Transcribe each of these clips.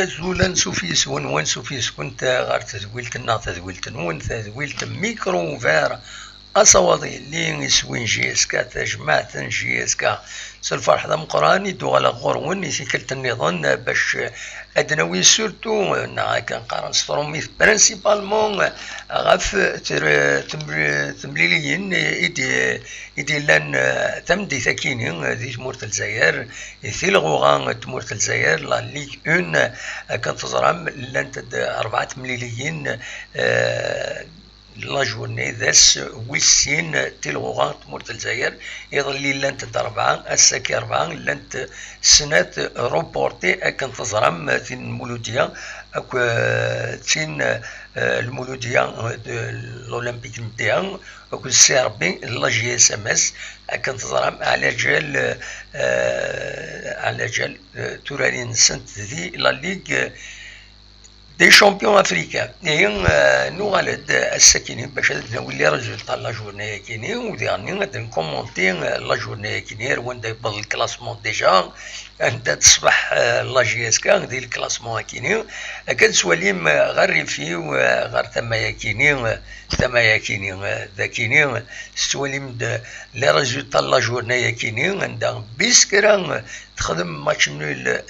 أزول نسوفيس ون سوفيس كنت غار تزويلتنا تزويلت نون تزويلت ميكرو فار أصواتي اللي يسوين جيسكا تجمعت جيسكا سالفرح ذا مقراني دو على غورون يسكلت النظام باش أدنوي سورتو كان قارن ستروميث برينسيبالمون غاف تمليليين إدي لان تمدي ثاكيني ذي تمورت الجزائر في الغوغان تمورت الجزائر لا ليغ اون كانت تزرم لان 4 مليليين لا جورني ذاس ويسين تلغوغان تمورت الجزائر يظل لانت 4 الساكي 4 لانت سنات روبورتي كان تزرم في المولودية اكو تين المولودية الأولمبيك نتاعهم اكو السيربي لا جي اس ام اس كان تزرم على جال تورالين سنت ذي لا ليغ دي شامبيون افريكان نوالد الساكنين باش نولي ريزولطا لا جورني كيني وديرني نكومونتي لا جورني كيني وين يبل الكلاسمون ديجا عند تصبح لا جي اس كان ديال الكلاسمون كيني كنسواليم غير ريفي وغير تمايا كيني ذا كيني سواليم لي ريزولطا لا جورني كيني عندها بيسكرا تخدم ماتش نول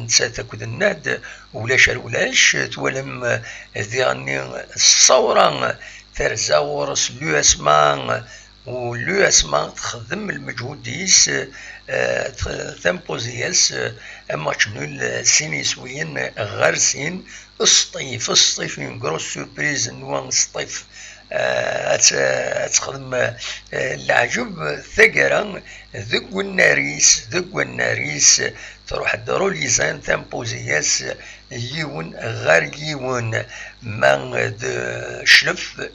نسات كود الناد ولاش تولم ديرني الصورة ترزا ورس لو اسمان ولو اسمان تخدم المجهود ديس تمبوزياس ماتش نول سينيسويين غارسين الصيف اون غروس سوربريز نوان الصيف تخدم العجب ثقرا ذق الناريس تروح الدارو ليزان تمبوزياس يون غير يون ما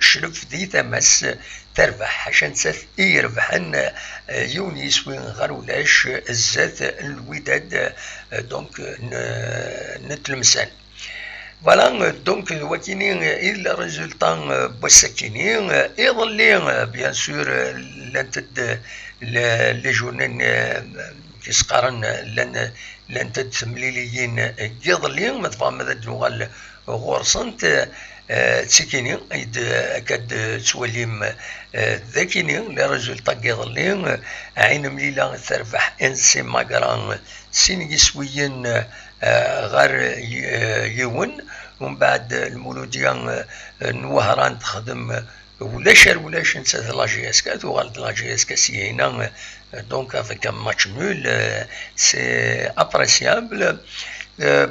شلف دي تمس تربح عشان ساف يربحن يونيس وين غير ولاش الزات الوداد دونك نتلمسان فوالا دونك وكيني إلا ريزولطان بوساكيني يظلي بيان سور لانتد لي جورنين كيسقارن لان تمليليين يظلي مطفى ماذا دلوغال غورسنت تسكيني ايد اكاد توليم ذاكيني لي ريزولطا يظلي عين مليله تربح انسي ماكران سين يسويين غير يون ومن بعد المولودية نوهران تخدم ولاش نسى لا جي اس كا تغالط لا جي اس كا سي هنا دونك افيك ان ماتش نول سي ابريسيابل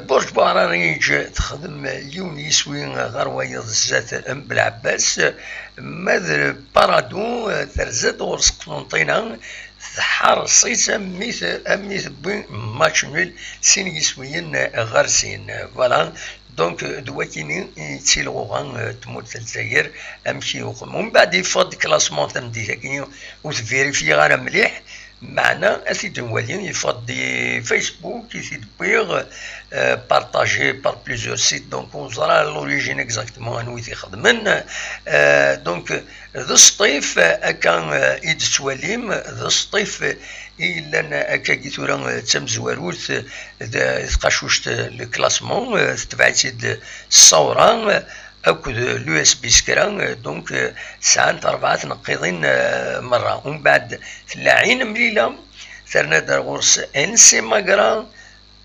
برج بارانيج تخدم يونيس وين غير ويض الزات بالعباس ماذا بارادو ترزد ورس قنطينة ثحار صيصة ميث بوين ماتش نول سين يسويين غارسين فوالا دونك دواكيني تيلغوغان تموت الجزائر امشي وقم ومن بعد يفض كلاسمون تمدي كاين وتفيريفي غير مليح معنا اسيد نوالين يفض فيسبوك يسيد بيغ بارطاجي بار بليزيور سيت دونك ونزرا لوريجين اكزاكتومون انوي تيخدمن دونك ذا الصيف كان ايد سواليم ذا الصيف إلا هكا كيتورا تمزواروت تقاشوشت الكلاسمون تبعت سيد الصورة أكد لو اس بي سكرا دونك ساعات 4 نقيضين مرة ومن بعد تلاعين مليلة ثرنا دار غرس انسي ماكرا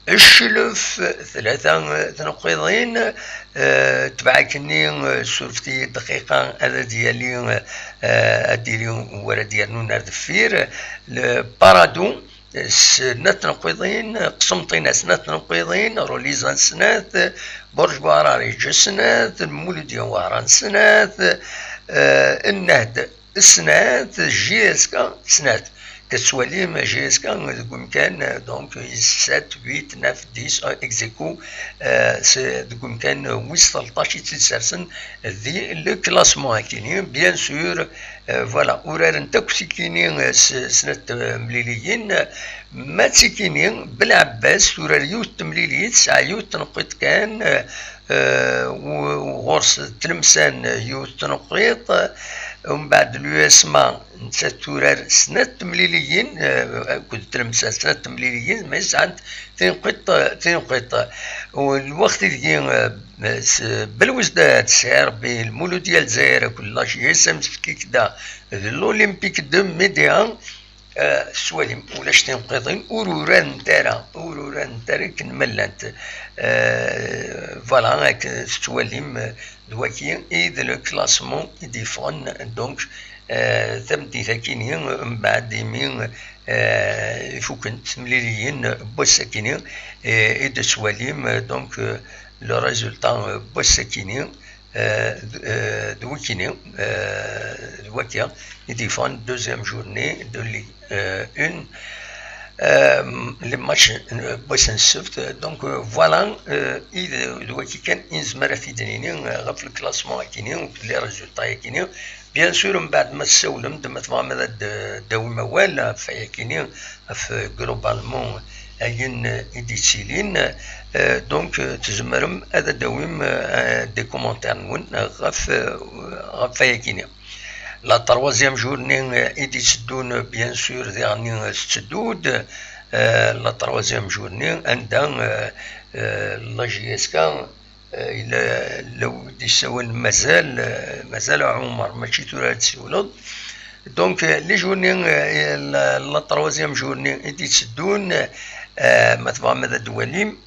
الشلف 3 تنقيضين تبعكني سولفتي دقيقة هذا ديالي اديري ورا ديالنا نار دفير البارادو سنات نقيضين قسمطينا سنات نقيضين روليزان سنات برج باراري جسنات المولودية وهران سنات النهد سنات جيسكا سنات كتسواليم جيسكا كان دونك 7 8 9 10 اكزيكو كان ويس 13 تسرسن ذي لو كلاسمون كاينين بيان سور فوالا ورار نتا كينين سنة مليليين ما تسكينين بالعباس ورار يوت تمليليت ساعة يوت تنقيط كان وغرس تلمسان يوت تنقيط ومن بعد اليوسما نتا تورار سنة تمليليين كنت تلمسان سنة تمليليين ما يسعد تنقيط والوقت اللي بالوزداد سير بالمولو ديال الجزائر كل شيء يسمى في كدا الاولمبيك دو ميديان سواليم ولاش تنقيضين وروران تارا كنملانت فوالا سواليم دواكي اذا لو كلاسمون يديفون دونك ثمتي ثاكينين من بعد يمين فوكنت مليليين بوساكينين اذا سواليم دونك le résultat bossakini de Wakia ils défendent deuxième journée de Ligue 1 les matchs bossenseft donc voilà de Wakia إنزمر في دنيني غف الكلاسمون كيني les résultats كيني bien sûr من بعد ما تسولم دم تفهم داوي موال في كيني في globalement أين إديتيلين دونك تزمرم هذا دويم دي كومونتير نون غف يكيني لا تروازيام جورني إدي تسدون بيان سور ديغني ستدود لا تروازيام جورني عندها لا جي اس كا إلا لو ديساون مازال عمر ماشي تورا تسولد دونك لي جورني لا تروازيام جورني إدي تسدون ما تفهم هذا دواليم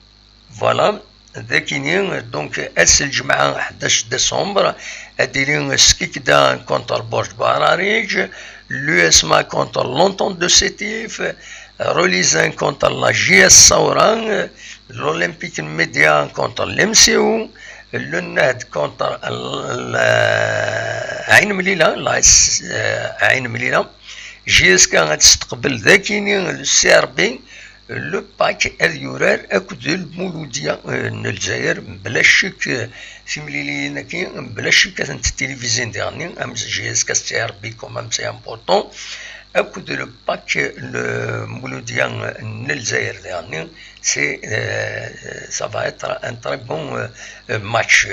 فوالا ذاكينين دونك اس الجمعة 11 ديسمبر اديرين سكيكدا كونتر برج باراريج لو اسما كونتر لونتون دو سيتيف روليزان كونتر لا جي اس صوران الاولمبيك ميديا كونتر الامسيو النهد كونتر عين مليلة عين مليلة جي اس كان تستقبل ذاكينين السي ار بي لو باك اليورار اكد المولودية الجزائر بلا شك في مليليين كاين بلا شك التلفزيون ديالنا ام جي اس كاستي ار بي كومام سي امبورطون اكد لو باك المولودية الجزائر ديالنا سي ça va être un très bon match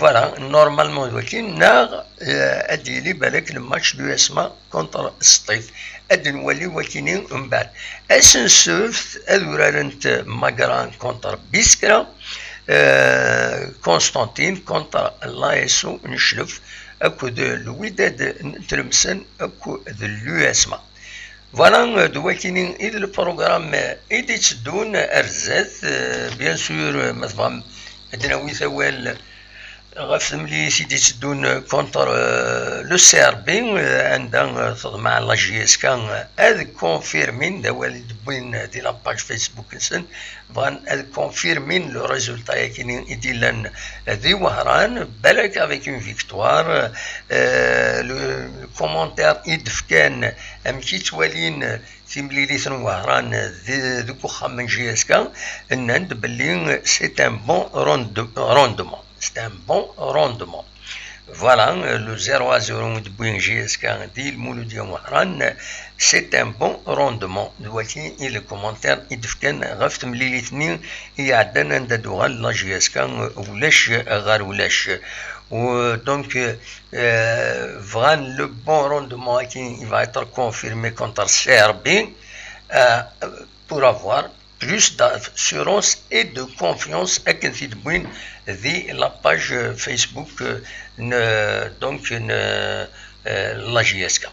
voilà normalement ولكن ناغ ادي لي بالك الماتش دو اسما كونتر السطيف ادي نولي ولكن من بعد اسنسوف ادورانت ماغران كونتر بيسكرا كونستانتين كونتر لايسو نشلف اكو الوداد تلمسن اكو اليو اسما فوالا دواكينين إذا البروغرام إذا تسدون أرزات بيان سور مثلا عندنا ويثوال غف ملي سيدي تسدون كونتر لو سي ار بي عندنا مع لا جي اس كان هذا كونفيرمين دوال دبوين دي لاباج فيسبوك نسن فان هذا كونفيرمين لو ريزولتا كاينين إديلان ذي وهران بالك افيك اون فيكتوار لو كومونتير يدف كان ام كي توالين في مليليثن وهران ذوك وخا من جي اس كان نند بلي سي ان بون روندمون c'est un bon rendement. Voilà, le 0 à 0 de GSK dit le Mohran, c'est un bon rendement. Voici le commentaire, il dit رفت ملي الاثنين يعدنا ندوها لا جي اس كان ولاش غير ولاش donc vraiment le bon rendement qui va être confirmé contre CRB pour avoir plus d'assurance et de confiance à la page Facebook donc la GSK.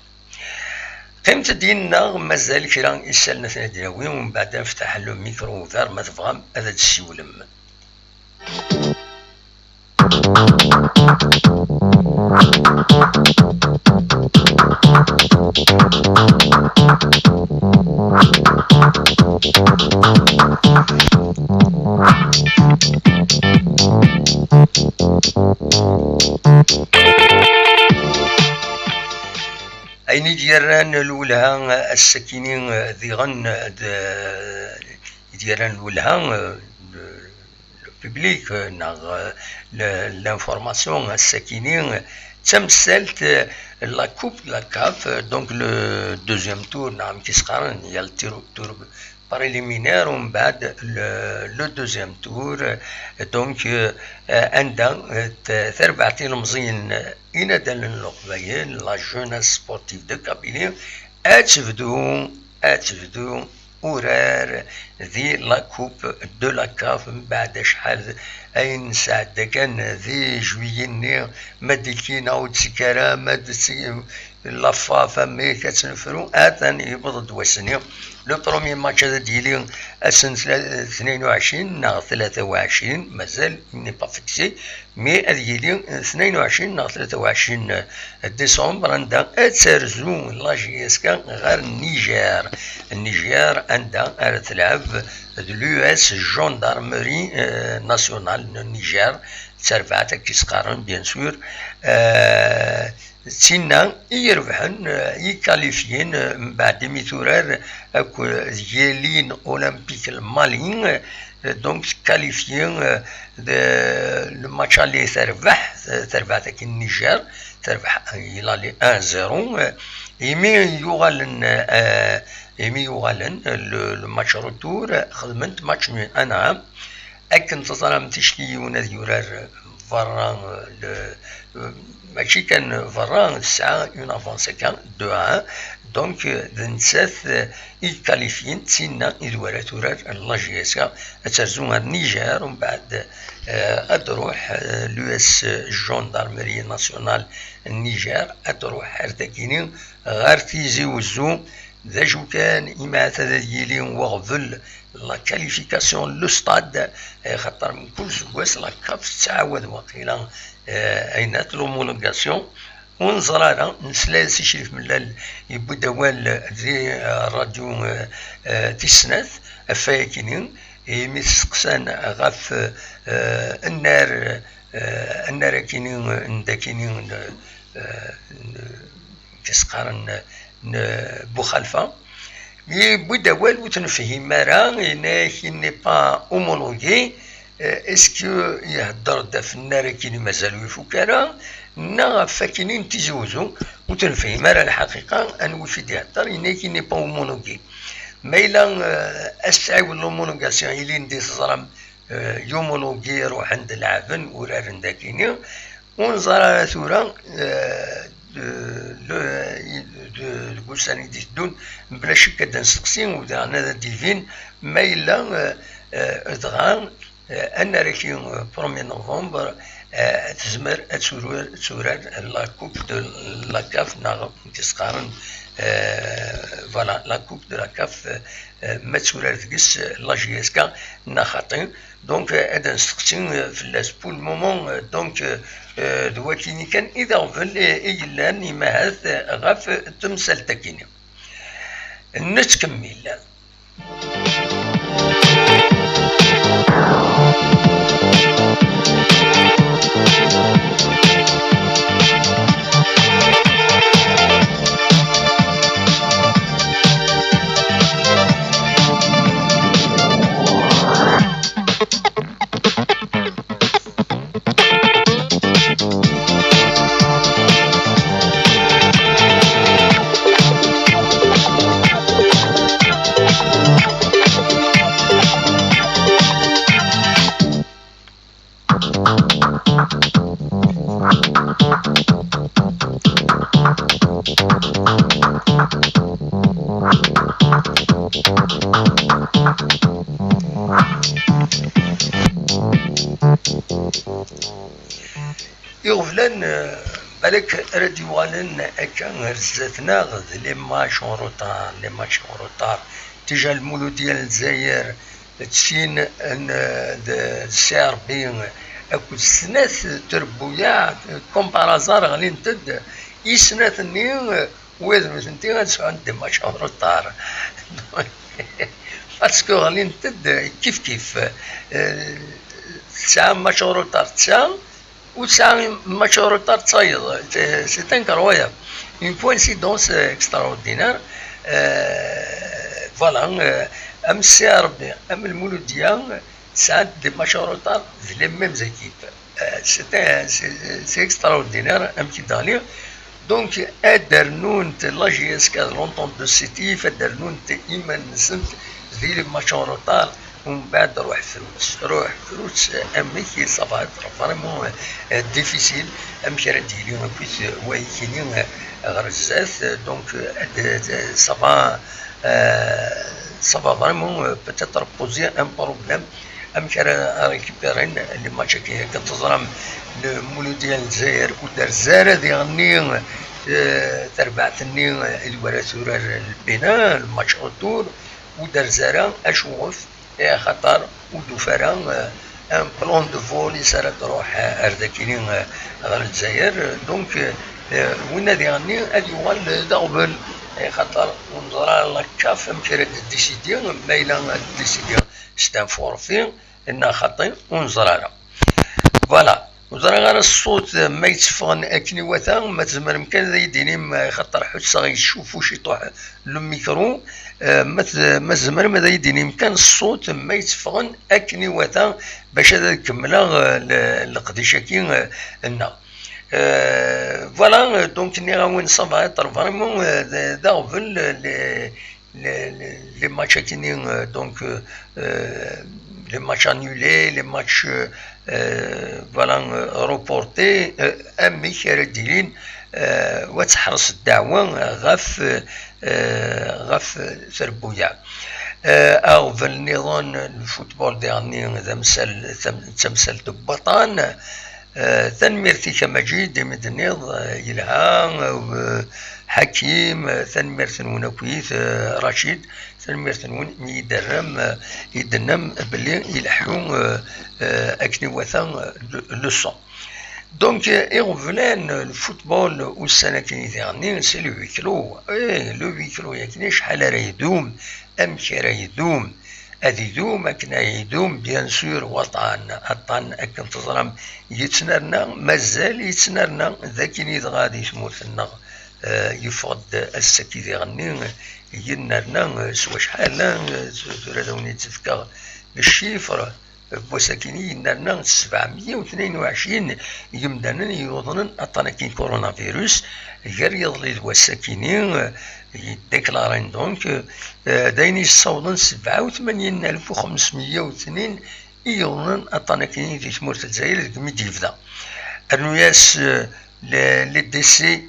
قيمة ديالنا مازال كرا يسالنا ثناديوي ومن بعد نفتح له ميكرو ثار ما تبغى هذا تسولم. أين ديران الولها السكينين ذي غن ديران الولها ببليك ناغ لانفورماسيون السكينين تمثلت لا كوب لا كاف دونك لو دوزيام تور نعم كيسقارن يا التور بريليمينير ومن بعد لو دوزيام تور دونك عندها تربعتين مزين إنا دال القبايل لا جوناس سبورتيف دو كابيلي أتفدو أورار ذي لا كوب دو لا كاف من بعد شحال أين ساعة كان ذي جويني ماديكينا وتسكرا لافا فمي كتنفرو اتن يبض دوسني لو برومي ماتش هذا ديالي السنة 22 ناغ 23 مازال ني با فيكسي مي ديالي 22 ناغ 23 ديسمبر عندها اتسرزو لا جي اس كا غير النيجر عندها تلعب اليو اس جوندارمري ناسيونال النيجر تربعت كيسقارن بيان سور تينا يربحن يكاليفيين من بعد ميثورار اكو ديالين اولمبيك الماليين دونك كاليفيين الماتش اللي تربح تاك النيجر تربح الى لي 1-0 يمي يغالن الماتش روتور خدمت ماتش من انا اكن تظلم تشكيون ديورار فران ماشي كان فران الساعة اون افونسي كان 2-1 دونك نسات يكاليفين تسينا يدوار تورار لا جي اس ترزوها النيجر ومن بعد تروح لو اس جوندارمري ناسيونال النيجر تروح ارتكيني غير تيزي وزو ذا جو كان إما هذا ديالي وغفل لا كاليفيكاسيون لو ستاد خاطر من كل سواس لا كاف تعاود وقيلا اينات لومولوغاسيون ونزرانا نسلا سي شريف ملال يبو دوال ذي راديو تيسناث افايكينين ميسقسان غاف النار كينين داكينين كيسقارن بوخالفة يبو دوال وتنفهم مرا كي ني با اومولوغي اسكو يهدر دا في النار كيني مازالو يفكرا نا فاكينين تيزوزو وتنفهم مرا الحقيقة انو في يهدر كي ني با اومولوغي ما إلا أسعى والأومولوغاسيون إلي ندي تزرم يومولوغي روح عند العفن ورارن داكيني ونزرا ثورا البوساني دي دون بلا شك كدا نسقسي ودانا ذا ديفين ما إلا ادغان أن راكي 1 نوفمبر تزمر تسورار لا كوب دو لا كاف ناغ تسقارن فوالا لا كوب دو لا كاف ما تسورار تقس لا جي اس كا ناخاطين دونك هذا نسقسي في اللاس بول مومون دونك دواكيني كان إذا غفل إجلان إماهات غاف تمثال تاكيني نتكمل يغفلن بالك رديوالن كان رزاتنا غد لي ماتش اون روطار تيجا المولو ديال الجزائر تسين ان السيربين اكو سنات تربويا كومبارازار غالي نتد يسناتني وإذا مثنتي غنسعو عندي ماتش أون روتار باسكو غادي نتد كيف تسعة ماتش أون روتار تسعة وتسعة ماتش أون روتار تصايد سي انكرويابل اون كوانسيدونس اكستراوردينير فوالا ام السي ربي ام المولودية ساعات دي ماتش أون روتار في لي ميم زيكيب سي اكستراوردينير ام كي دالي دونك ادرنونت لا جي اس كاد لونطون دو سيتي فدرنونت ايمان نسنت ذي لي ماتش أون روتار ومن بعد روح فلوس امي صافا فريمون ديفيسيل امشي راه ديالي كويس وايكيني غرزات دونك صافا فريمون بوتيتر بوزي ان بروبليم امشي راه ريكيبيرين لي ماتش كي كتزرم المولودية الجزائر ودار زارة ديالني تربعتني الورا سورار البناء الماتش اوتور ودار زارة اشوف خطر ودوفرا ان بلون دو فولي سارة تروح ارداكيني غير الجزائر دونك وين ديالني هادي هو دغبل خاطر ونظرا لاكاف مشي ديسيدي مايلا ديسيدي ستان فورفي ان خاطي ونظرا فوالا وزرا غير الصوت ما يتفغن اكني وثا ما تزمر مكان ذا يديني خاطر حس غيشوفو شي طوح لو ميكرو ما زمر ما يديني مكان الصوت ما يتفغن اكني وثا باش هذا نكملها القديشه كي لنا فوالا دونك ني غاون صافا فريمون داغفل لي ماتش كيني دونك les matchs annulés, les matchs voilà reportés امي كارديرين وتحرص الدعوه غاف تربويا او في النظام الفوتبول ديالني تمثل بطان تنميرتي كمجيد مدنيض يلها حكيم تنميرت ونكويت رشيد تنميرت يدنم بلي يلحون اكني وثا لوسون دونك ايغفلان الفوتبول والسنه كي ديالني سي لو ويكلو لو ويكلو ياكني شحال راه يدوم امشي راه يدوم هذي يدوم اكنا يدوم بيان سور وطن اكن تظلم يتنرنا مازال يتنرنا ذاكيني غادي يسموثنا يفقد السكي ديالني ينرنا سوا شحال ثلاثة تذكر الشيفر بوساكيني ينرنا 722 يمدانا يوضنا اطاناكين كورونا فيروس غير يضلي الساكنين يديكلارين دونك داين يصوضن 87,502 يوضن اطاناكين في تمورت الجزائر كمي يبدا الناس لي ديسي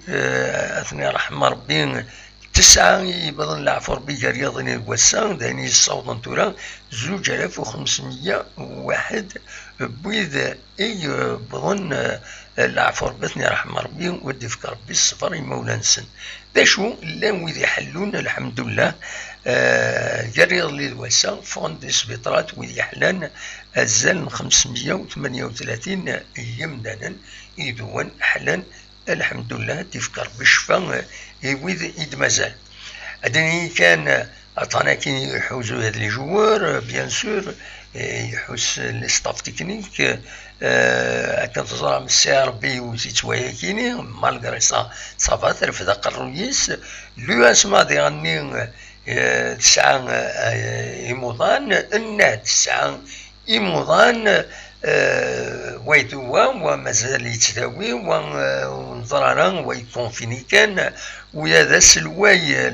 اثناء رحمة ربي 9 يبضن العفو ربي رياضيني الوسان داين يصوضن تورا 2501 بويذ اي بضن العفو ربي اثناء رحمة ربي ودي فكر ربي الصفر يمولا نسن داشو لا ويذ يحلون الحمد لله رياض لي الوسان فون دي سبيطرات ويذ يحلان الزال 538 يمدانا يدوان حلان الحمد لله تفكر بالشفاء ويذ يد مازال ادني كان عطانا كي يحوزوا هاد لي جوار بيان سور يحوس لي ستاف تكنيك كان تزرع من السي ار بي وتيتوايا كيني مالغري صافا ترفد قرويس لو اسما ديالني 9 يموضان النه 9 يموضان ويدوا ومازال يتداوي ونظرانا ويكونفيني كان ويا ذا السلواي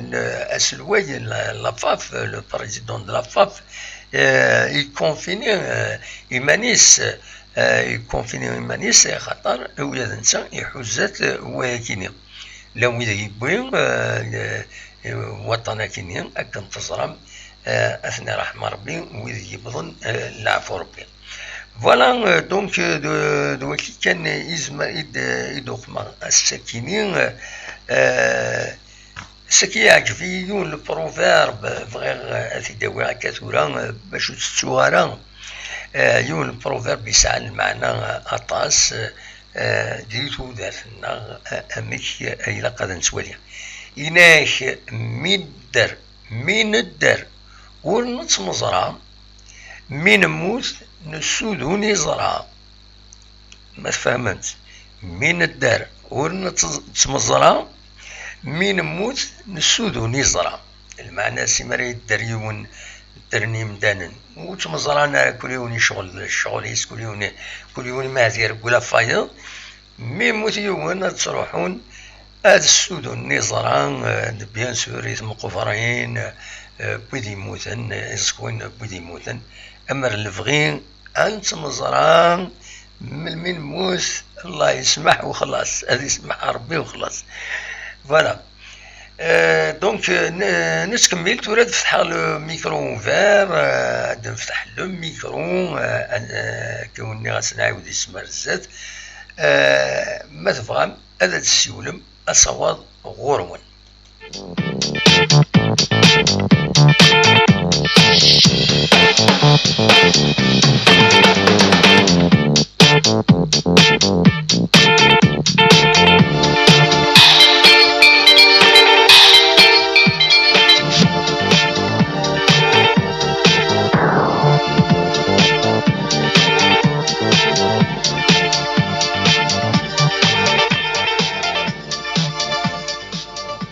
لافاف لو بريزيدون دو لافاف يكونفيني إيمانيس خاطر ويا ذا نسا يحوزات وياكيني لو إذا يبوي وطنا كيني أكن تزرم أثناء رحمة ربي وإذا يبضن العفو ربي فوالا دونك دوكي كان يزما يدوخما الساكنين سكي يعجبيون البروفيرب بغير أثيداوي هكا ثورا باش تستوارا يون البروفيرب يسعى المعنى أطاس ديتو دارتنا أميك أيلا قاد نسواليا إناك مين الدر ونتمزرع مين موت نسودون يزرع. ما فهمت؟ مين الدار ونتمزرع مين موت نسودون يزرع. المعنى سيمري الدريون الترنيم دانن وتمزرعنا كل يوم الشغل كل يوم مازير ولا فايض مي موت يوم تروحون هاد السودون نزران بيان سور يسمو قفرين بودي موتن يسكون بودي موتن. اما الفغين انت مزران من موت الله يسمح وخلاص، هذا يسمح ربي وخلاص. فوالا دونك نتكمل تولد نفتح لو ميكرو فير، نفتح لو ميكرو كوني غنعاود يسمع الزاد ما تفهم هذا السيولم أصوات غورون.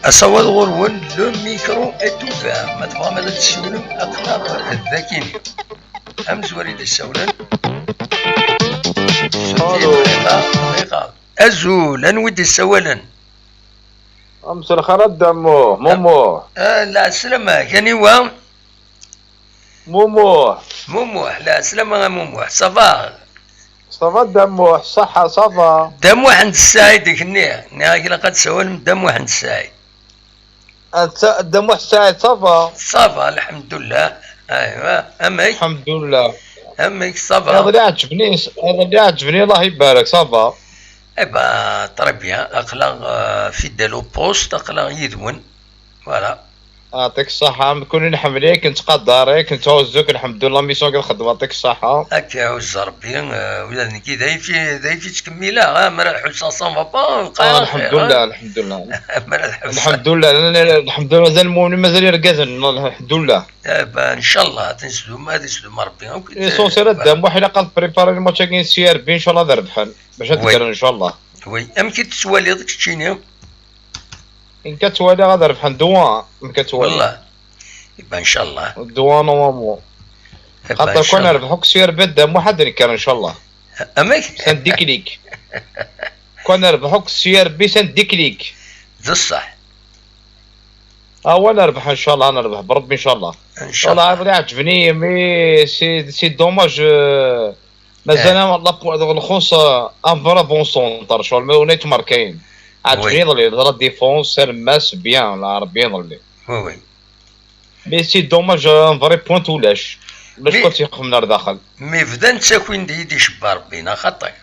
أصوات غورون لو ميكرو اتوفا ما تبغى ماذا تسولم أقناق الذاكيني أمس وريد السولان دقيقة أزولا ودي السولان أمس الخرد دمو مومو لا سلامة كاني وام مومو لا سلامة مومو صافا دمو صحة صافا دم واحد السايد كني كلا قد سولم دم واحد السايد دم حسايد صافا الحمد لله. ايوا امك الحمد لله امك صافا. هذا اللي عجبني الله يبارك صافا. ايبا تربيا اقلا في دالو بوست اقلا يدون فوالا. يعطيك الصحة كوني نحمليك نتقدرك نتوزك الحمد لله ميسون الخدمة يعطيك الصحة. هكا يعز ربي ولا كي دايفي تكميلا مرا حسن صان فابا الحمد لله الحمد لله مازال المؤمن مازال يرقزن الحمد لله. دابا ان شاء الله تنسدو ما تنسدو ربي. ليسونسيال دام واحد قال بريباري الماتش كاين سي ار بي ان شاء الله نربحن باش تقدر ان شاء الله. وي امكن تسوالي داك الشيء إن كتوالي غادي نربحن دوان إن كتوالي والله يبقى إن شاء الله دوان نورمالمون خاطر كون نربحوك سير بدا واحد كان إن شاء الله. أماك سنديك ليك كون نربحوك سير بي سنديك ليك ذا الصح. نربح إن شاء الله نربح بربي إن شاء الله. إن شاء الله والله عجبني مي سي دوماج مازال الخوص ان فرا بون سونتر شغل ونيت ماركاين عجبني يظل لا ديفونس سير ماس بيان لا ربي يظل. وي مي سي دوماج ان فري بوينت ولاش كنت يقف من داخل مي بدا نتاكوين ديدي شبا ربينا خطير.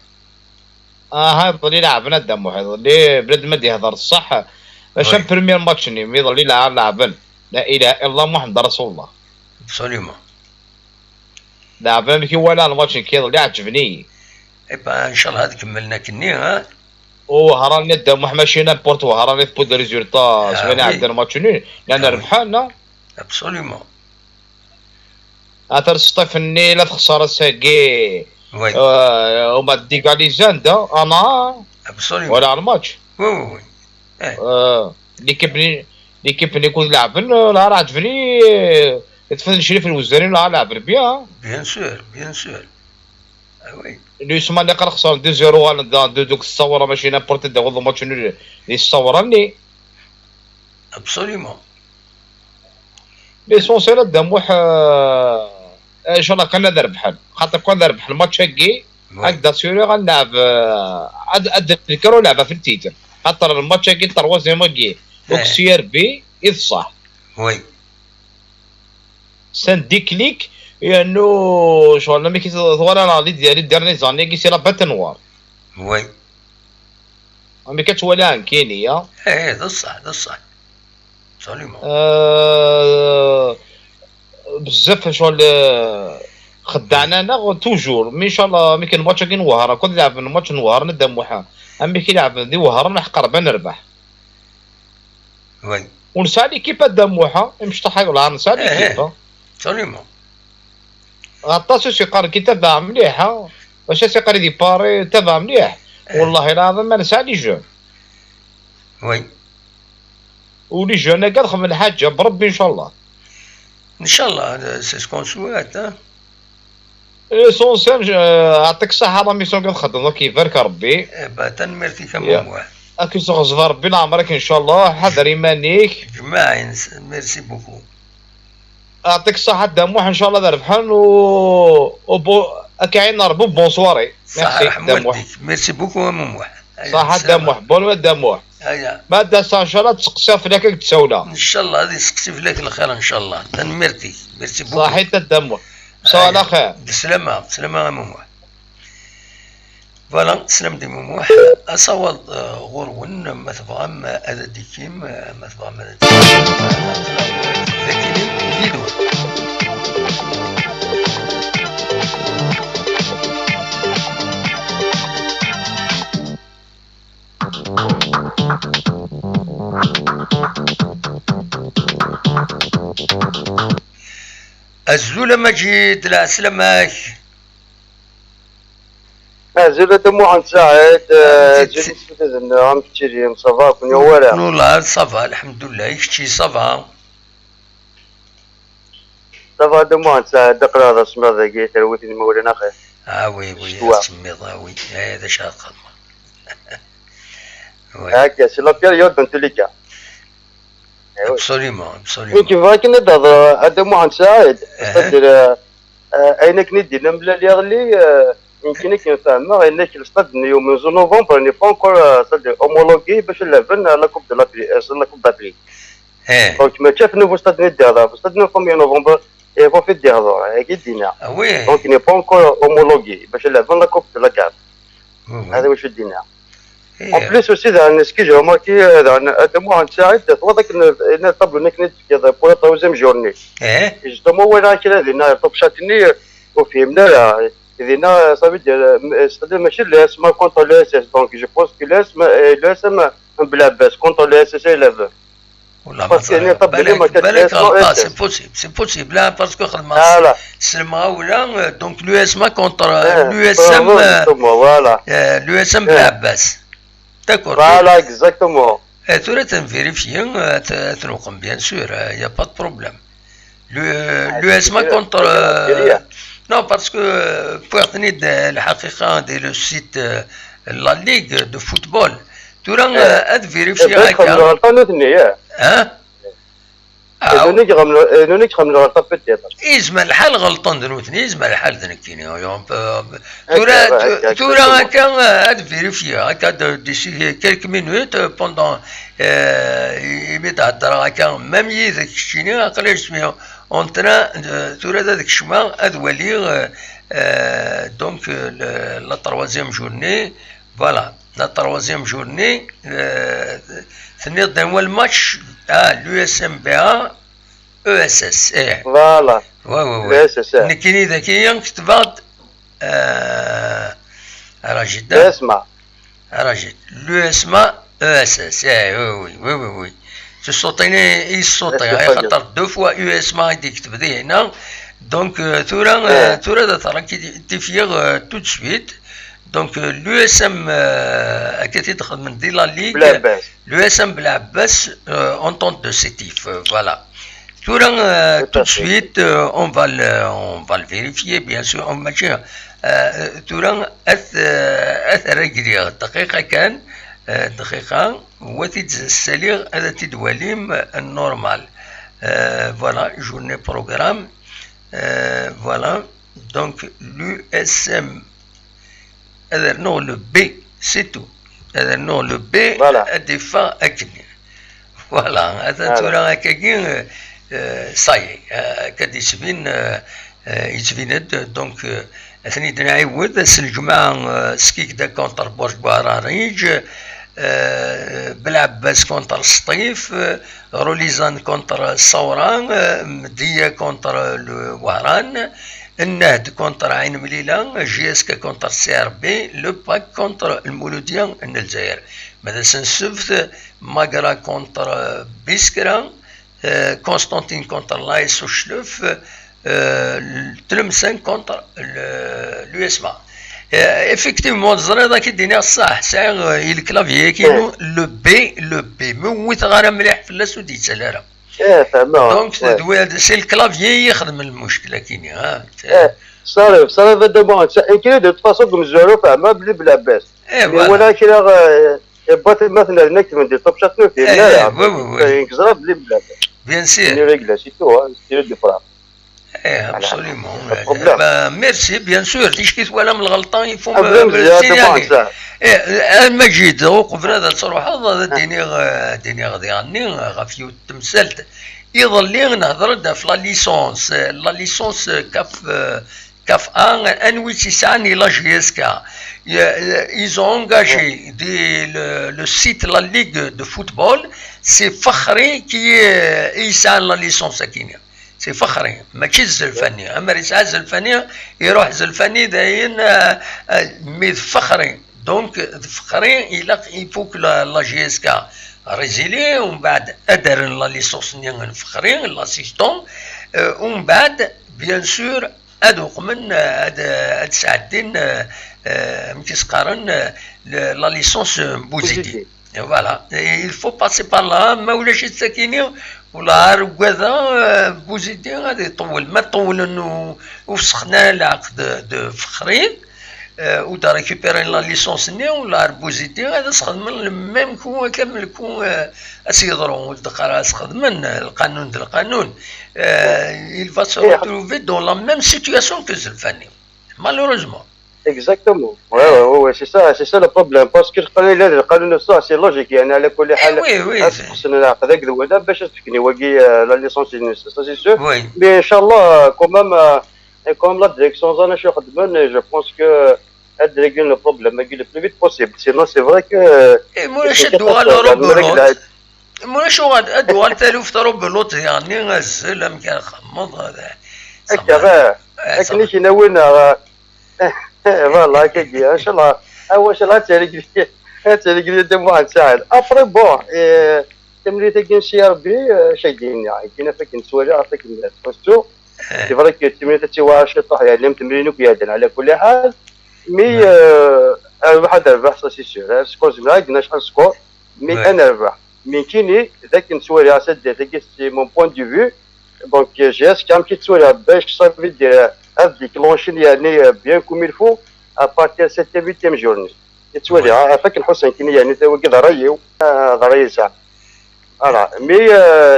يظل يلعبنا دم واحد اللي بلاد ما يهضر الصح باش بريمير ماتش ني يظل يلعبن لا اله الا الله محمد رسول الله. ابسوليومون لعبنا كي ولا الماتش كيظل يعجبني. ايبا ان شاء الله هاد كملنا كني هراني دم ماشي نابورت هراني في بود ريزولتا زوين عندنا ماتش ني لان ربحنا ابسوليومون. اثر ستيفني لا خساره ساكي وما ديكاليزان دا انا ابسوليومون ولا على الماتش. وي ليكيب اللي كنت لعبن لا راه عجبني يتفضل شريف الوزاري لا لعب بيان سور وي اللي يسمى اللي قال خسر 2-0 ولا دوك الصوره ماشي نابورت داو الماتش اللي الصوراني ابسوليومون. ليسونسيال داموح ان شاء الله كنا نربح خاطر كون نربح الماتش هكي هكذا سيري غنلعب اتذكروا لعبه في التيتر خاطر الماتش هكي تروازيام هكي دوك سي ار بي يصح وي سنديك ليك لانه شغل ملي كيتوالى لي ديالي ديرني زاني كيصير بات نوار وي ملي كتولى كاينيه ذا الصح سوليمون. بزاف شغل خدعنا انا توجور مي ان شاء الله ملي كاين ماتش كنوهر كون نلعب الماتش نوهر ندم وحا ملي كيلعب دي وهر نحقر بان نربح وي ونسى ليكيب دموحه مش تحير ولا نسى ليكيب سوليمون غطاسو سيقار كي تبع مليحه واش سيقار دي باري تبع مليح والله العظيم ما نسى لي جون وي ولي جون كاع خمم الحاجه بربي ان شاء الله ان شاء الله سي سكون سوات ليسونسيال يعطيك الصحه راه ميسيون كنخدم كيف بارك ربي تنمرتي كموح اكيد صغر ربي لعمرك ان شاء الله حضر ايمانيك جماعي ميرسي بوكو يعطيك الصحه دموح ان شاء الله ذربحان و كاين نربو بونسواري ميرسي دموح ميرسي بوكو مموح صحه دموح بون دموح هيا بعد ان شاء الله تسقسي فلاك تسولا ان شاء الله غادي تسقسي فلاك الخير ان شاء الله تنمرتي ميرسي بوكو صحيت الدموح مساء على خير بالسلامه بالسلامه مموح فوالا سلام دي مموح اصوات غورون ما تبغام هذا ديكيم ما تبغام هذا ديكيم فيدو الزولة مجيد لا سلامك زولة دموع نساعد جلس بدن عم تشري صافا كون ولا والله صافا الحمد لله يكشي صافا صافا دموع نساعد دقرا هذا سمع ذاك ترويت المولى اخي وي وي سمي ضاوي هذا شاق هكا سي لا بيريود انت ليكا ابسوليمون ابسوليمون كيف راك نهضر دموع نساعد تدير عينك ندي نملا لي غلي يمكنك نفهمها انك الاستاد يوم نوفمبر ني با انكور استاد اومولوغي باش نلعبن لا كوب دو لا كوب دافريك دونك ما شاف نوفو استاد ندي هذا استاد نوفمبر يفو في دي هذا اكيد دينا وي دونك ني با انكور اومولوغي باش نلعبن لا كوب دو لا كاب هذا واش دينا اون بليس اوسي ذا سكي جو ماركي هذا مو نساعد هذاك الطابلو نك ندي هذا بور توزيام جورني جوستومون وين راك هذه توب شاتني وفهمنا إذا صافي c'est-à-dire ماشي اللي اسمها كونتر لو اس اس دونك جو بونس كو لو اس ام بلعباس كونتر لو اس اس يلعب والله بالك سي بوسيبل باسكو خدمه سلمى ولا دونك لو اس ام كونتر لو اس ام فوالا لو اس ام بلعباس داكور فوالا اكزاكتومون ثورة تنفيريفيي تنوقم بيان سور يا با دو بروبليم لو اس ام كونتر Non, parce que pour tenir la حقيقة دي لو سيت لا ليغ دو فوتبول تورا اد فيريفي هكا غلطان ثنيا ها نونيك خمن غلطان بيتيتر يزما الحال غلطان دنوتني يزما الحال دنكيني يوم تورا هكا اد فيريفي هكا ديسي كيلك مينوت بوندون يبدا هضر هكا ميم يدك شتيني عقلاش سميو en train de lire donc la troisième journée. Voilà, la troisième journée, finir d'un le match à l'USMBA ESS. Voilà. Ouais. ESS. Nikini Dakiyan qui te va Rajid. Rajid. L'USMA ESS. Oui. il sautait خاطر دو فوا يو اس ما يديك تبدي هنا دونك ثورا ترى كي تفيغ تو سويت دونك لو اس ام كي تدخل من دي لا ليغ لو اس ام بالعباس اونتونت دو سيتيف فوالا ثورا تو سويت اون فال فيريفيي بيان سور اون ماشي ثورا اثر رجلي دقيقه كان دقيقة وتتساليغ هذا تدواليم النورمال فوالا جورني بروغرام فوالا دونك لو اس ام هذا نو لو بي سي تو هذا نو لو بي ديفا اكني فوالا هذا تورا هكاكي صاي كادي يتبين دونك ثاني نعاود الجماعة سكيك دا كونتر بورج باراريج بالعباس كونتر السطيف روليزان كونتر الصوران مدية كونتر الوهران النهد كونتر عين مليلة، جيسكا كونتر سي ار بي، لو باك كونتر المولودية الجزائر. ماذا سنسفت ماغرا كونتر بيسكرا، كونستانتين كونتر لايس وشلوف، تلمسان كونتر لو اسما. افكتيفمون زريضه كيديني الصح ساعه الكلافيي كينو لو بي موت غير مليح فلاس ودي تسالارا. دونك سي الكلافيي يخدم المشكله كيني ها. صارف دومون كاين دو فاسون كمزورو فاهمه بلا باس. ولكن بغيت مثلا نكتب ندير طوب شاتنو فيه لا كزرا بلا باس. بيان سير. ني ريغلا سي تو ستيرو دي فرا. ابسوليومون. ميرسي بيان سور. تيشكيت ولا من الغلطان يفهم يعني. المجيد وقف هذا تصروح هذا ديني غادي غني غافيو تمثلت يظل لي نهضر في لا ليسونس كاف ان 891 لا جي اس كا. ils ont engagé le site la ligue de football. C'est Fakhri qui يسعى لا ليسونس كينيا. سي فخري ماشي الزلفاني. اما رسالة الزلفاني يروح الزلفاني داين مي فخري. دونك فخري يفوك لا جي اس كا ريزيلي ومن بعد ادار لا ليسونس ديال فخري لاسيستون ومن بعد بيان سور ادوق من هاد ساعتين متيسقارن لا ليسونس بوزيتي. فوالا il faut passer par là. ما ولاش الساكيني ولا ركواذا بوزيتي غادي يطول ما طول انه وفسخنا العقد دو فخري ودا ريكوبيري لا ليسونس ني ولا بوزيتي غادي تخدم ميم كون كامل كون اسيضرون ولد تخدم القانون ديال القانون. il va se retrouver dans la même situation que Zelfani malheureusement. Exactement. Ouais, c'est ça le problème. Parce que le قانون ça c'est logique يعني على كل حال. خصنا نعقد هكذا ولا باش تفكني واقي لا ليسونس ça c'est sûr. Mais inchallah comme la direction انا شو خدمن je pense que elle règle le problème le plus vite possible. Sinon c'est vrai que مولاش الدول اوروبا مولاش الدول تالو في اوروبا يعني غزل امكان خمض هذا. هكا نيشي ناوينا والله كي ان شاء الله اول شيء هاتي دم واحد ساعد ابري بون تمريت كاين شي ربي شايدين يعني كاين فيك نسوالي فيك فاستو سي فري كي تمريت تي واش طاح يعني تمرين وكيادن على كل حال مي واحد ربح سي سير سكور ما عندناش شحال سكور مي انا ربح مي كيني ذاك نسوالي اسد ذاك سي مون بوين دو فيو دونك جي اس كام كي تسوالي باش صافي دير هذيك لونشين يعني بيان كوم يلفو ابارتير 7 8 جورني تسوالي عافاك الحسين كي يعني تا وقد ضري ساعه فوالا مي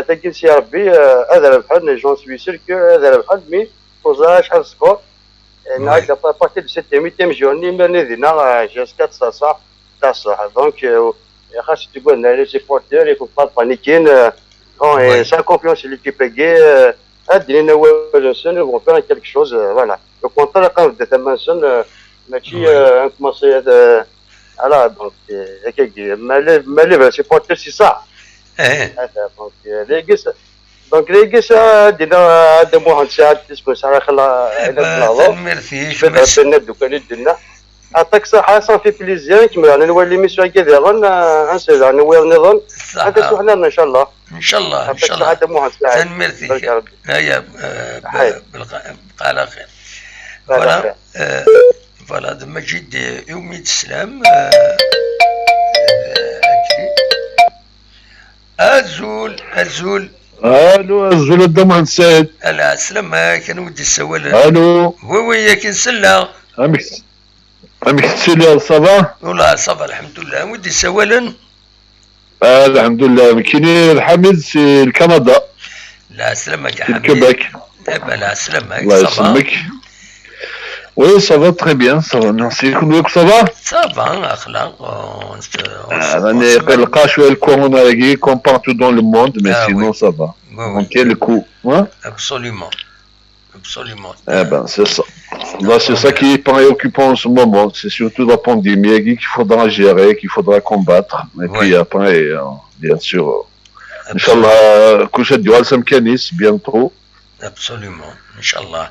تاكين سي ربي هذا ربحنا جون سوي سير كو هذا ربحنا مي توزا شحال سكور نهاية ابارتير 7 8 جورني ملي دينا جاسكا تاع الصح دونك يا خاص تقول لنا لي سيبورتير يكون با بانيكين سان كونفيونس ليكيب كي ادينا ولا سن vont faire quelque chose voilà le contrat quand de تمنسن ماشي كومونسي هذا على دونك هكاك مالي سيبورتير سي صح هذا دونك ليغيس دينا دم واحد ساعه تسكو ساعه خلا ميرسي مثلا دوك اللي درنا عطاك صحه صافي بليزير كما انا نولي ميسيون كذا غنسير انا وير نظن هكا سمحنا لنا ان شاء الله ان شاء الله ان شاء الله تنمرتي هيا بقى على خير. فوالا مجيد يومي السلام الو الزول الدم سعيد. لا سلام كان ودي السوال. الو وي كاين سلا عمك تسولي صافا؟ والله صافا الحمد لله. ودي السوال الحمد لله. كاينين الحميد في كندا. لا سلامك يا حميد. كيباك. لا سلامك. الله يسلمك. Oui, ça va très bien, ça va, merci. Ça va? Ça va, أخلاق. أنا قلقان شوية الكورونا comme partout dans le monde, mais sinon ça va. On tient le coup. Hein? Absolument. Eh ben, c'est ça. Là, c'est ça qui est préoccupant en ce moment. C'est surtout la pandémie qu'il faudra gérer, qu'il faudra combattre. Et puis après, bien sûr, Inch'Allah, coucher du Al-Samkanis bientôt. Absolument, Inch'Allah.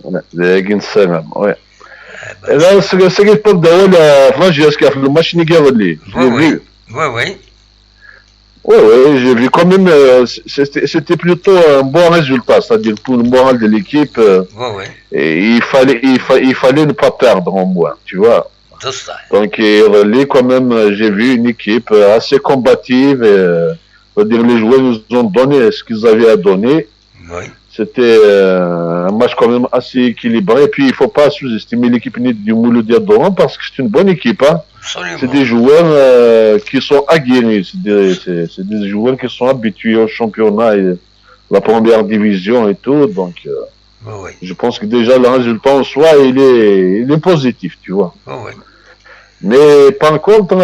Ouais. Et là, ce qui est pas de la France, qui a fait le match Nigeria. Oui. Oui, j'ai vu quand même, c'était plutôt un bon résultat, c'est-à-dire pour le moral de l'équipe, et il fallait ne pas perdre au moins, tu vois. Donc, quand même, j'ai vu une équipe assez combative, c'est-à-dire les joueurs nous ont donné ce qu'ils avaient à donner. Oui. C'était un match quand même assez équilibré. Et puis, il ne faut pas sous-estimer l'équipe du Mouloudia Doran parce que c'est une bonne équipe. Hein. C'est des joueurs qui sont aguerris. C'est des joueurs qui sont habitués au championnat et la première division et tout. Donc, je pense que déjà le résultat en soi, il est positif, tu vois. Mais par contre,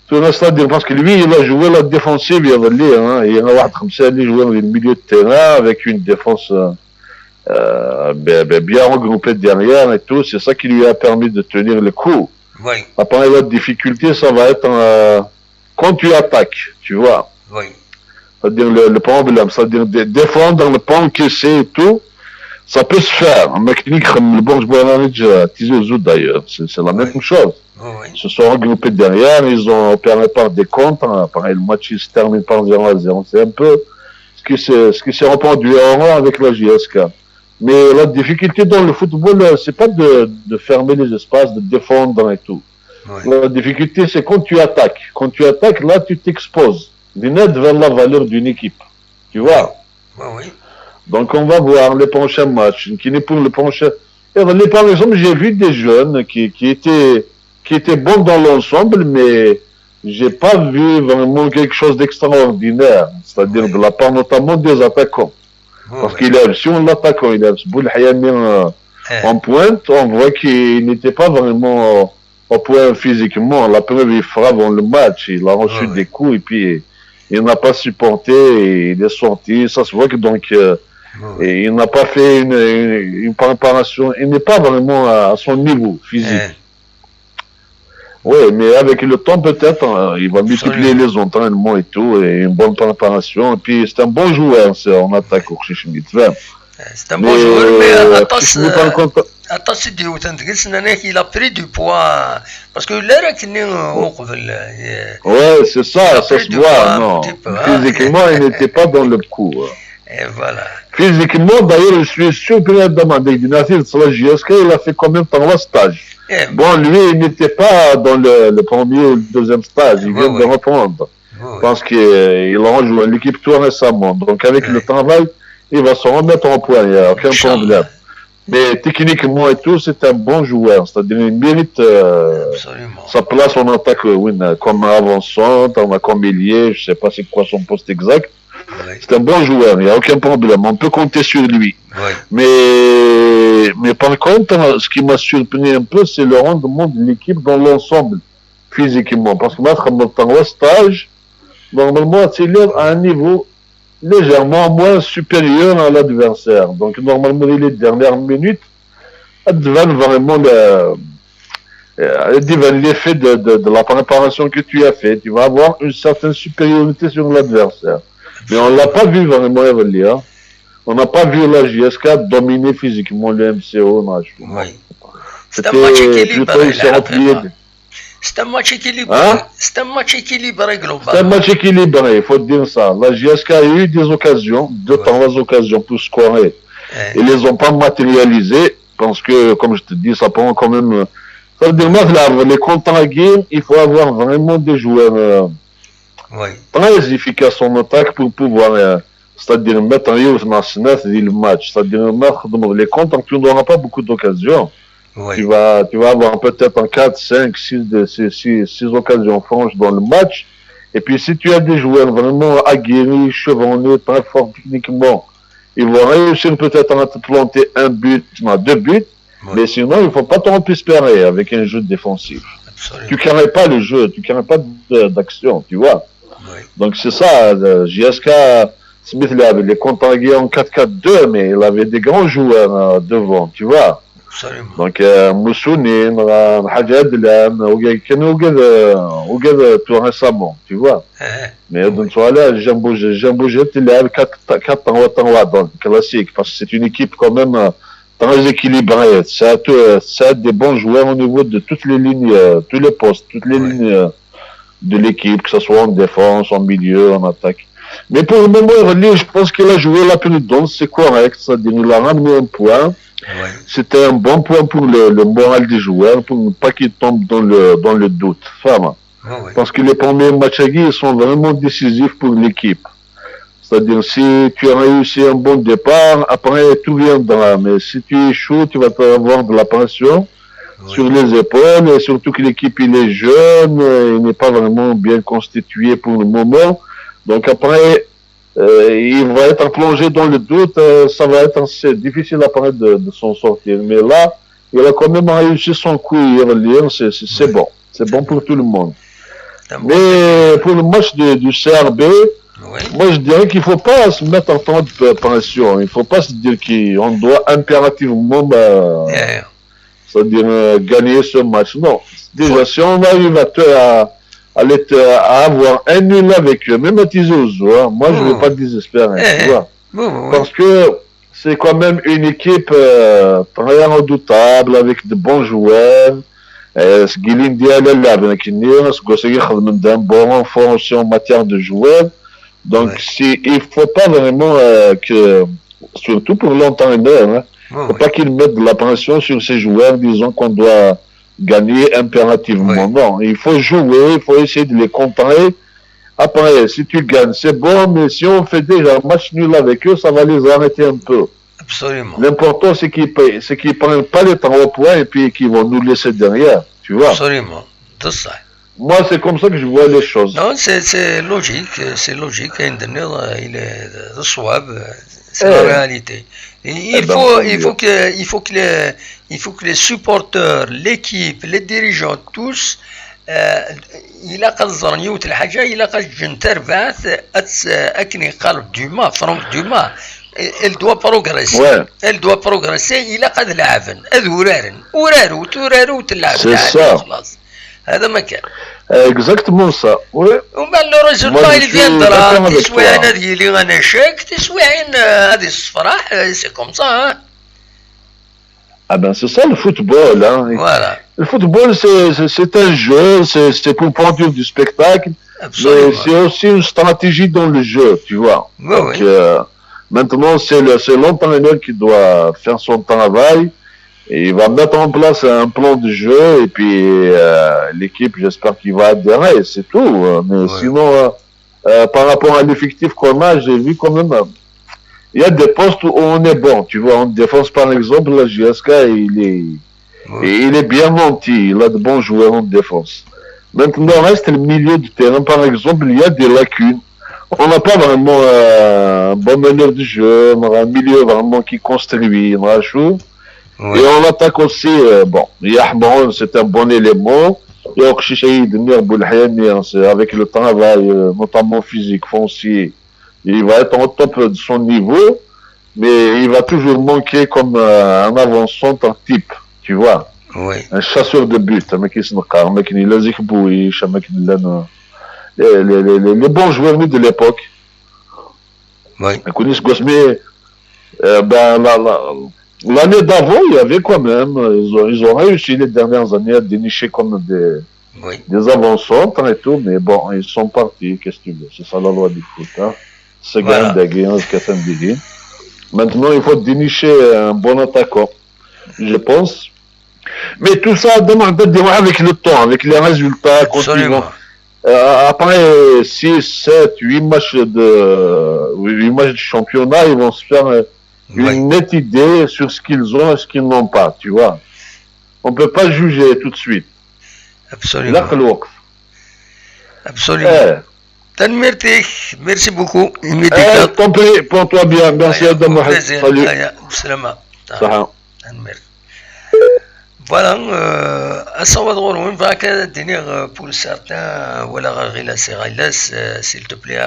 c'est-à-dire parce que lui, il a joué la défensive, il y a comme ça, il jouait dans le milieu de terrain avec une défense bien regroupée derrière et tout. C'est ça qui lui a permis de tenir le coup. Oui. Après, la difficulté, ça va être quand tu attaques, tu vois. Oui. C'est-à-dire le problème, c'est-à-dire défendre dans le pas encaissé et tout, ça peut se faire. Le bon joueur d'ailleurs, c'est la même chose. Ils se sont regroupés derrière, ils ont opéré par des contres. Pareil, le match il se termine par 0-0. C'est un peu ce qui s'est répandu en rang avec la JSK. Mais la difficulté dans le football, c'est pas de fermer les espaces, de défendre et tout. La difficulté, c'est quand tu attaques. Quand tu attaques, là, tu t'exposes. Net vers la valeur d'une équipe. Tu vois? Donc, on va voir les prochains matchs. Qui n'est pour le prochain. Par exemple, j'ai vu des jeunes qui étaient bons dans l'ensemble, mais j'ai pas vu vraiment quelque chose d'extraordinaire. C'est-à-dire de la part notamment des attaquants. Parce qu'il a, si on l'attaquant, il a Boulhayami en pointe, on voit qu'il n'était pas vraiment au point physiquement. La preuve, il frappe dans le match, il a reçu des coups et puis il n'a pas supporté, il est sorti. Ça se voit que donc et il n'a pas fait une préparation, il n'est pas vraiment à son niveau physique. Oui, mais avec le temps, peut-être, il va multiplier les entraînements et tout, et une bonne préparation. Et puis, c'est un bon joueur, en attaque au Chichimit. C'est un bon joueur, mais il a pris du poids. Parce que l'air qui n'est au ouais, c'est ça, ça se voit, non. Physiquement, il n'était pas dans le coup. Et voilà. Physiquement, d'ailleurs, je suis surpris de demander. Il a fait combien de temps de stage? Bon, lui, il n'était pas dans le premier ou le deuxième stage. Il vient de reprendre. Parce qu'il a rejoint l'équipe tout récemment. Donc, avec le travail, il va se remettre en point. Il n'y a aucun problème. Mais techniquement et tout, c'est un bon joueur. C'est-à-dire, il mérite sa place en attaque comme avançant, comme ailier. Je ne sais pas c'est quoi son poste exact. C'est un bon joueur, il n'y a aucun problème, on peut compter sur lui. Mais par contre, ce qui m'a surpris un peu, c'est le rendement de l'équipe dans l'ensemble, physiquement. Parce que dans le stage, normalement, c'est à un niveau légèrement moins supérieur à l'adversaire. Donc, normalement, les dernières minutes, devant vraiment l'effet de la préparation que tu as fait. Tu vas avoir une certaine supériorité sur l'adversaire. Mais on ne l'a pas vu vraiment évoluer. Hein. On n'a pas vu la JSK dominer physiquement le MCO. C'est un match équilibré. C'est un match équilibré. C'est un match équilibré globalement. C'est un match équilibré, il faut dire ça. La JSK a eu des occasions, deux occasions pour scorer. Ils ne les ont pas matérialisées parce que, comme je te dis, ça prend quand même. Ça veut dire, les contre-game, il faut avoir vraiment des joueurs. Très efficace en attaque pour pouvoir, c'est-à-dire mettre en use le match, c'est-à-dire mettre les contre, tu n'auras pas beaucoup d'occasions. Tu vas avoir peut-être en 4, 5, 6 occasions franches dans le match. Et puis si tu as des joueurs vraiment aguerris, chevronnés, très forts techniquement, ils vont réussir peut-être à te planter un but, deux buts, mais sinon il ne faut pas trop espérer avec un jeu défensif. Tu ne carries pas le jeu, tu ne carries pas d'action, tu vois. Donc c'est ça, JSK Smith il avait les contre-guerres en 4-4-2, mais il avait des grands joueurs devant, tu vois. Donc Moussounin, Hadjad Lam, Ougad tout récemment, tu vois. Mais donc voilà, Jamboujet, il avait 4-3-3 dans le classique, parce que c'est une équipe quand même très équilibré. Ça a des bons joueurs au niveau de toutes les lignes, tous les postes, toutes les lignes de l'équipe, que ce soit en défense, en milieu, en attaque. Mais pour le moment, je pense qu'il a joué la prudence, c'est correct. C'est-à-dire qu'il a ramené un point. Ouais. C'était un bon point pour le moral des joueurs, pour ne pas qu'ils tombent dans le doute. Enfin, parce que les premiers matchs à Guy sont vraiment décisifs pour l'équipe. C'est-à-dire, si tu as réussi un bon départ, après tout viendra. Mais si tu échoues, tu vas avoir de la pression sur les épaules, et surtout que l'équipe il est jeune, il n'est pas vraiment bien constitué pour le moment. Donc après, il va être plongé dans le doute, ça va être assez difficile après de s'en sortir. Mais là, il a quand même réussi son coup hier, c'est bon. C'est bon pour tout le monde. Mais pour le match du CRB, moi je dirais qu'il ne faut pas se mettre en temps de pression. Il ne faut pas se dire qu'on doit impérativement c'est-à-dire gagner ce match. Non. Déjà, si on arrive à avoir un nul avec eux, même à Tizouzou, hein, moi je ne vais pas désespérer. Tu vois. Parce que c'est quand même une équipe très redoutable, avec de bons joueurs. Ce Guilin Diallo, c'est un bon renfort aussi en matière de joueurs. Donc, il ne faut pas vraiment que, surtout pour l'entraîneur, hein, il ne faut pas qu'il mette de la pression sur ses joueurs, disant qu'on doit gagner impérativement. Non, il faut jouer, il faut essayer de les contrer. Après, si tu gagnes, c'est bon, mais si on fait déjà un match nul avec eux, ça va les arrêter un peu. Absolument. L'important, c'est qu'ils ne prennent pas les 3 points et puis qu'ils vont nous laisser derrière. Tu vois? Absolument. C'est ça. Moi, c'est comme ça que je vois les choses. Non, c'est logique. C'est logique. Il est swab. C'est la réalité. Et il faut que les supporters, l'équipe, les dirigeants, tous, il a قصدر نيوت الحاجة il a قصدر تربعث أكني قال دوما فرانك دوما elle doit progresser. Ouais. Elle doit progresser. Il a قد لعبن ورارو تلعب. C'est ça. خلاص. هذا ما كان. Exactement ça. Ouais. ومن لو ريزولتا اللي فيندرا تسوي انا هذه اللي انا شاك تسوي عين هذه الصفراح سي كوم سا. Ah ben c'est ça le football. Hein. Voilà. Le football c'est un jeu, c'est pour produire du spectacle. Absolument. Mais c'est aussi une stratégie dans le jeu, tu vois. Oui, donc, maintenant c'est l'entraîneur qui doit faire son travail. Et il va mettre en place un plan de jeu et puis l'équipe, j'espère qu'il va adhérer, c'est tout. Mais sinon, par rapport à l'effectif qu'on a, j'ai vu quand même, il y a des postes où on est bon. Tu vois, en défense par exemple, la GSK, il est bien menti, il a de bons joueurs en défense. Maintenant, reste le milieu du terrain, par exemple, il y a des lacunes. On n'a pas vraiment un bon meneur de jeu, un milieu vraiment qui construit, Oui. Et on attaque aussi, bon, Yahmoun, c'est un bon élément. Et Okshishaïd, Mir Boulhani, avec le travail, notamment physique, foncier, il va être au top de son niveau, mais il va toujours manquer comme un avant-centre type, tu vois. Oui. Un chasseur de but, un mec qui se naqar, un mec qui est Zikbouish, un mec qui les bons joueurs de l'époque. Oui. L'année d'avant, il y avait quand même, ils ont réussi les dernières années à dénicher comme des avant-centres et tout, mais bon, ils sont partis, qu'est-ce que tu veux, c'est ça la loi du foot, hein. C'est gagne des gains, c'est qu'à s'en. Maintenant, il faut dénicher un bon attaquant, je pense. Mais tout ça demande avec le temps, avec les résultats, absolument. Après 6, 7, 8 matchs de championnat, ils vont se faire une nette idée sur ce qu'ils ont et ce qu'ils n'ont pas, tu vois. On ne peut pas juger tout de suite. Absolument. Absolument. Merci beaucoup. T'en prie, porte-toi bien. Merci à Mohamed. Salut. Voilà, à Salvador, on va tenir pour certains, voilà, s'il te plaît,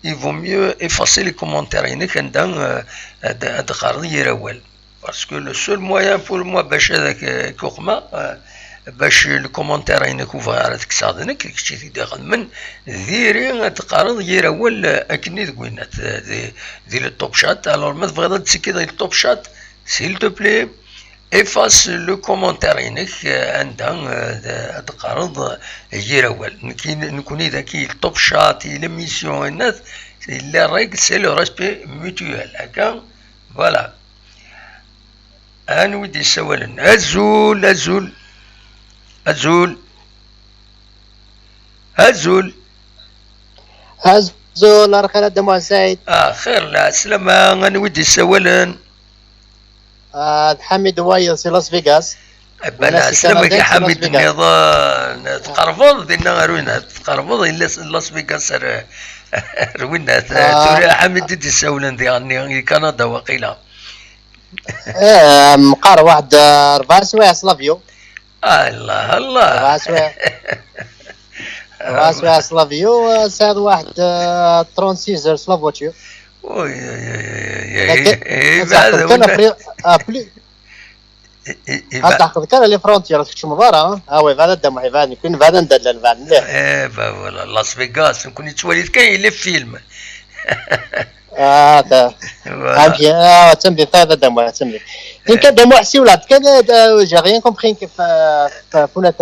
il vaut mieux effacer les commentaires. Parce que le seul moyen pour moi, باش الكومنتير ينك وفارتك صادنك كشي داخل من ذيري تقارض غير اول اكني ذوينات ذي التوب شات. الوغ ما تبغيض تسكي ذي التوب شات سيل تو بلي افاس لو كومنتير ينك عندها تقارض غير اول نكوني ذاكي التوب شات ليميسيون الناس اللي رايك سي لو ريسبي ميتوال هكا فوالا. ودي سوالا أزول أزول أزول أزول أزول أرخي دموع سعيد. خير لا سلامة. أنا ودي سوالا حميد وايل سي لاس فيغاس. بلا سلامك يا حميد النظام تقربض دينا روينا تقربض إلا لاس فيغاس روينا توري حميد دي سوالا دي كندا وقيلة مقارا واحد 4 سوايع سلافيو. الله الله 4 سوايع 4 سوايع سلافيو ساعد واحد 36 زر سلافوتشيو. وي هذا كان لي فرونتير كنت مباراه وي هذا الدم عباد يكون هذا ندلل بعد مليح. فوالا لاس فيغاس نكون يتولد كاين لي فيلم تمبي هذا دموع تمبي كان دموع سي ولاد كان جي ريان كومبرين كيف فولات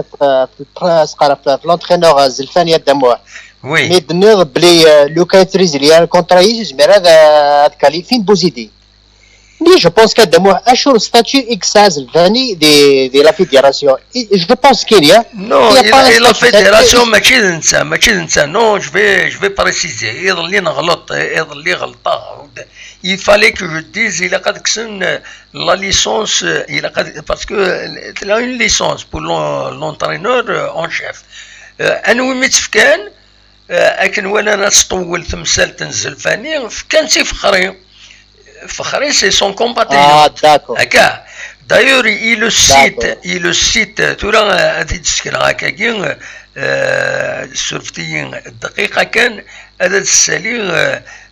في لونترينور زلفاني الدموع وي مي دنيغ بلي لوكا تريزلي الكونترا يجمر هذا كاليفين بوزيدي مي جو بونس كدموع اشور ستاتيو اكسا زلفاني دي لا فيديراسيون جو بونس كيليا نو لا فيديراسيون ماشي ننسى نو جو في بريسيزي يظل نغلط يظل غلطه. il fallait que je dise il a قد كسن la licence il a قد parce que il a une licence pour l'entraîneur en chef انا وين متفكان لكن وانا نطول تمثال تنزلفاني كان سي فخري c'est son compatriote هكا. D'ailleurs, il le cite, tout le monde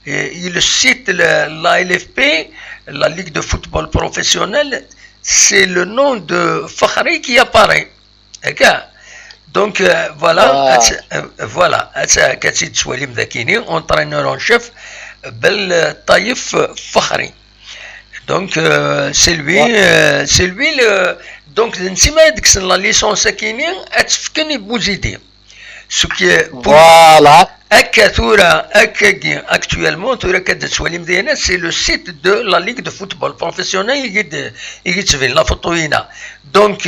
il cite la LFP, la Ligue de football professionnel, c'est le nom de Fakhri qui apparaît. Donc voilà, voilà, Katsit Swalim Dakini, entraîneur en chef, Bel Taïf Fakhri. Donc c'est lui donc la licence Akini Atfkeni Bouzidi. Ce qui est pour actuellement, c'est le site de la Ligue de football professionnel. La photo. Donc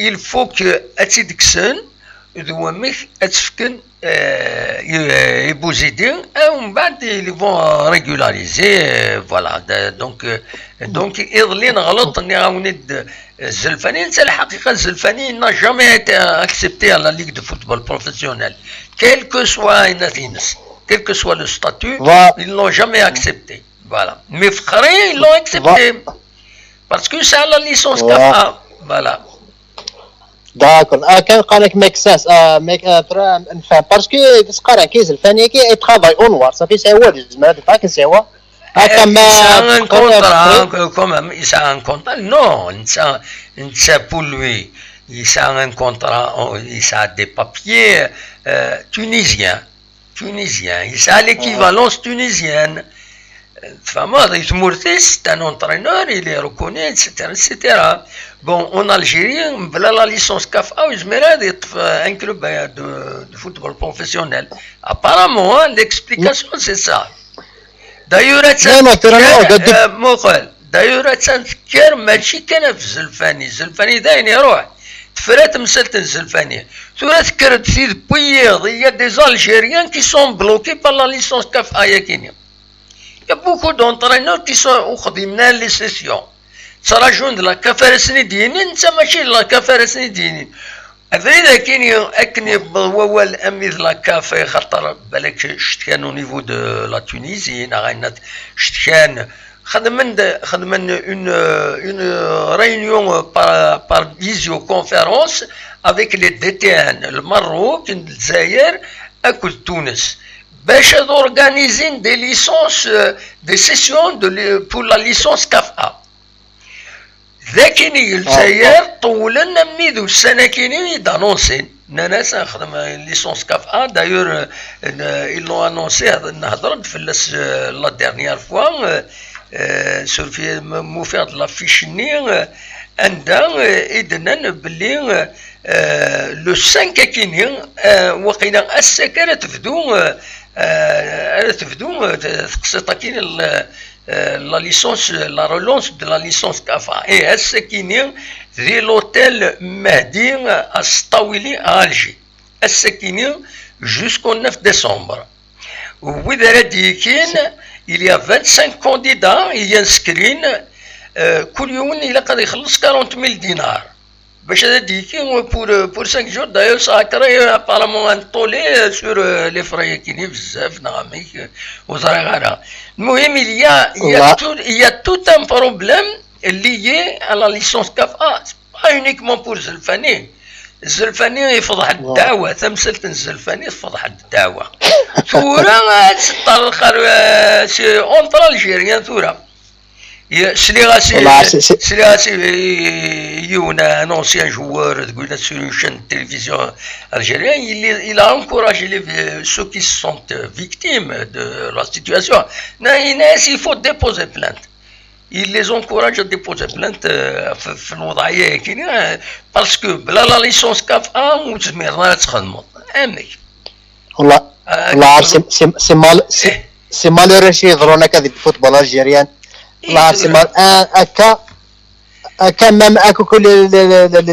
il faut que Atidiksen ils vont régulariser voilà donc إضلين غلط نعاود الزلفاني نتا الحقيقة الزلفاني n'a jamais été accepté à la Ligue de football professionnel quel que soit le statut ils l'ont jamais accepté voilà mais Fakhri ils l'ont accepté parce que c'est à la licence CAF voilà. داكور كان قال لك مكساس نفهم باسكو تسقرا كيس الفاني كي ترافاي اونوار صافي سوا الجماعه تاعك سوا هكا ما ان كونترا كوم يسا ان كونترا نو انت pour lui يسا ان كونترا يسا دي بابيي tunisien يسا l'équivalence tunisienne. C'est un entraîneur, il est reconnu, etc. Bon, en Algérie, la licence CAF, un club de football professionnel. Apparemment, l'explication, c'est ça. D'ailleurs, تذكر ماشي كان في زلفاني داين يروح تفرات مسلت زلفاني تذكرت في بويض il y a des Algériens qui sont bloqués par la licence CAF Ayakini. Il y a beaucoup d'entraîneurs qui sont خدمنا les sessions. تراجعون لا كفر سندين انت ماشي لا كفر سندين. هذا كاين اكني بوال اميز لا كافي خاطر بالك شت كان au niveau de la Tunisie نغنت شت كان خدمن une réunion par visioconférence avec les DTN le Maroc الجزائر اكل تونس باش organiser des licences des sessions pour la licence CAF A. ذاكيني الجزائر طولا ميدو السنه كيني دانونسين ناس نخدم ليسونس كاف ا دايور ils انونسي نهضر في لا ديرنيير فوا سور في موفير لا فيشني عندها اذن باللي لو 5 كيني وقيلا السكره تفدو تقصيطا كاين la licence, la relance de la licence CAFA. Et à ce qui est de l'hôtel Mahdi à Staouili à Alger. À ce qui est jusqu'au 9 décembre. Où il y a 25 candidats, il y a inscrits. Koulioun, il a 40 000 dinars. Pour 5 jours, d'ailleurs, ça a créé apparemment un tollé sur les frais qui n'y aux Aragara. Il y a tout un problème lié à la licence CAFA. Pas uniquement pour Zelfani. Zelfani يفضح الدعوة تمثلة الزلفاني يفضح الدعوة ثورة تطلق سي اونتر الجيريان ثورة سليغاسي يونا un ancien joueur sur une chaîne de télévision algérienne, il a encouragé ceux qui sont victimes de la situation. Il faut déposer plainte. Il les encourage à déposer plainte في الوضعية كاينة باسكو بلا لا ليسونس كافأ وتزميرنا تخدموا امي والله عارف سي مالورو شي يهضرون هكا في الفوتبول الجيريان والله سي مال هكا مام اكو كل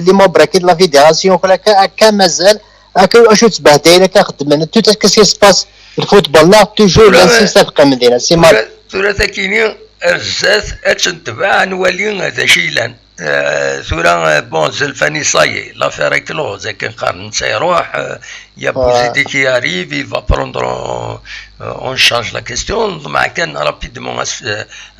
لي موبر كي لا فيدراسيون كل هكا مازال هكا واش تبهدل هكا خدمنا تو كاسكي سباس الفوتبول لا توجور لانسيست تبقى مدينه سي مال ثلاثه كاينين الزات اتنتبع نولي هذا شيلان ثورا بون زلفاني صاي لافير كلوز كان قارن سيروح يا بوزيدي كي اريف il va prendre en charge la question مع كان رابيدمون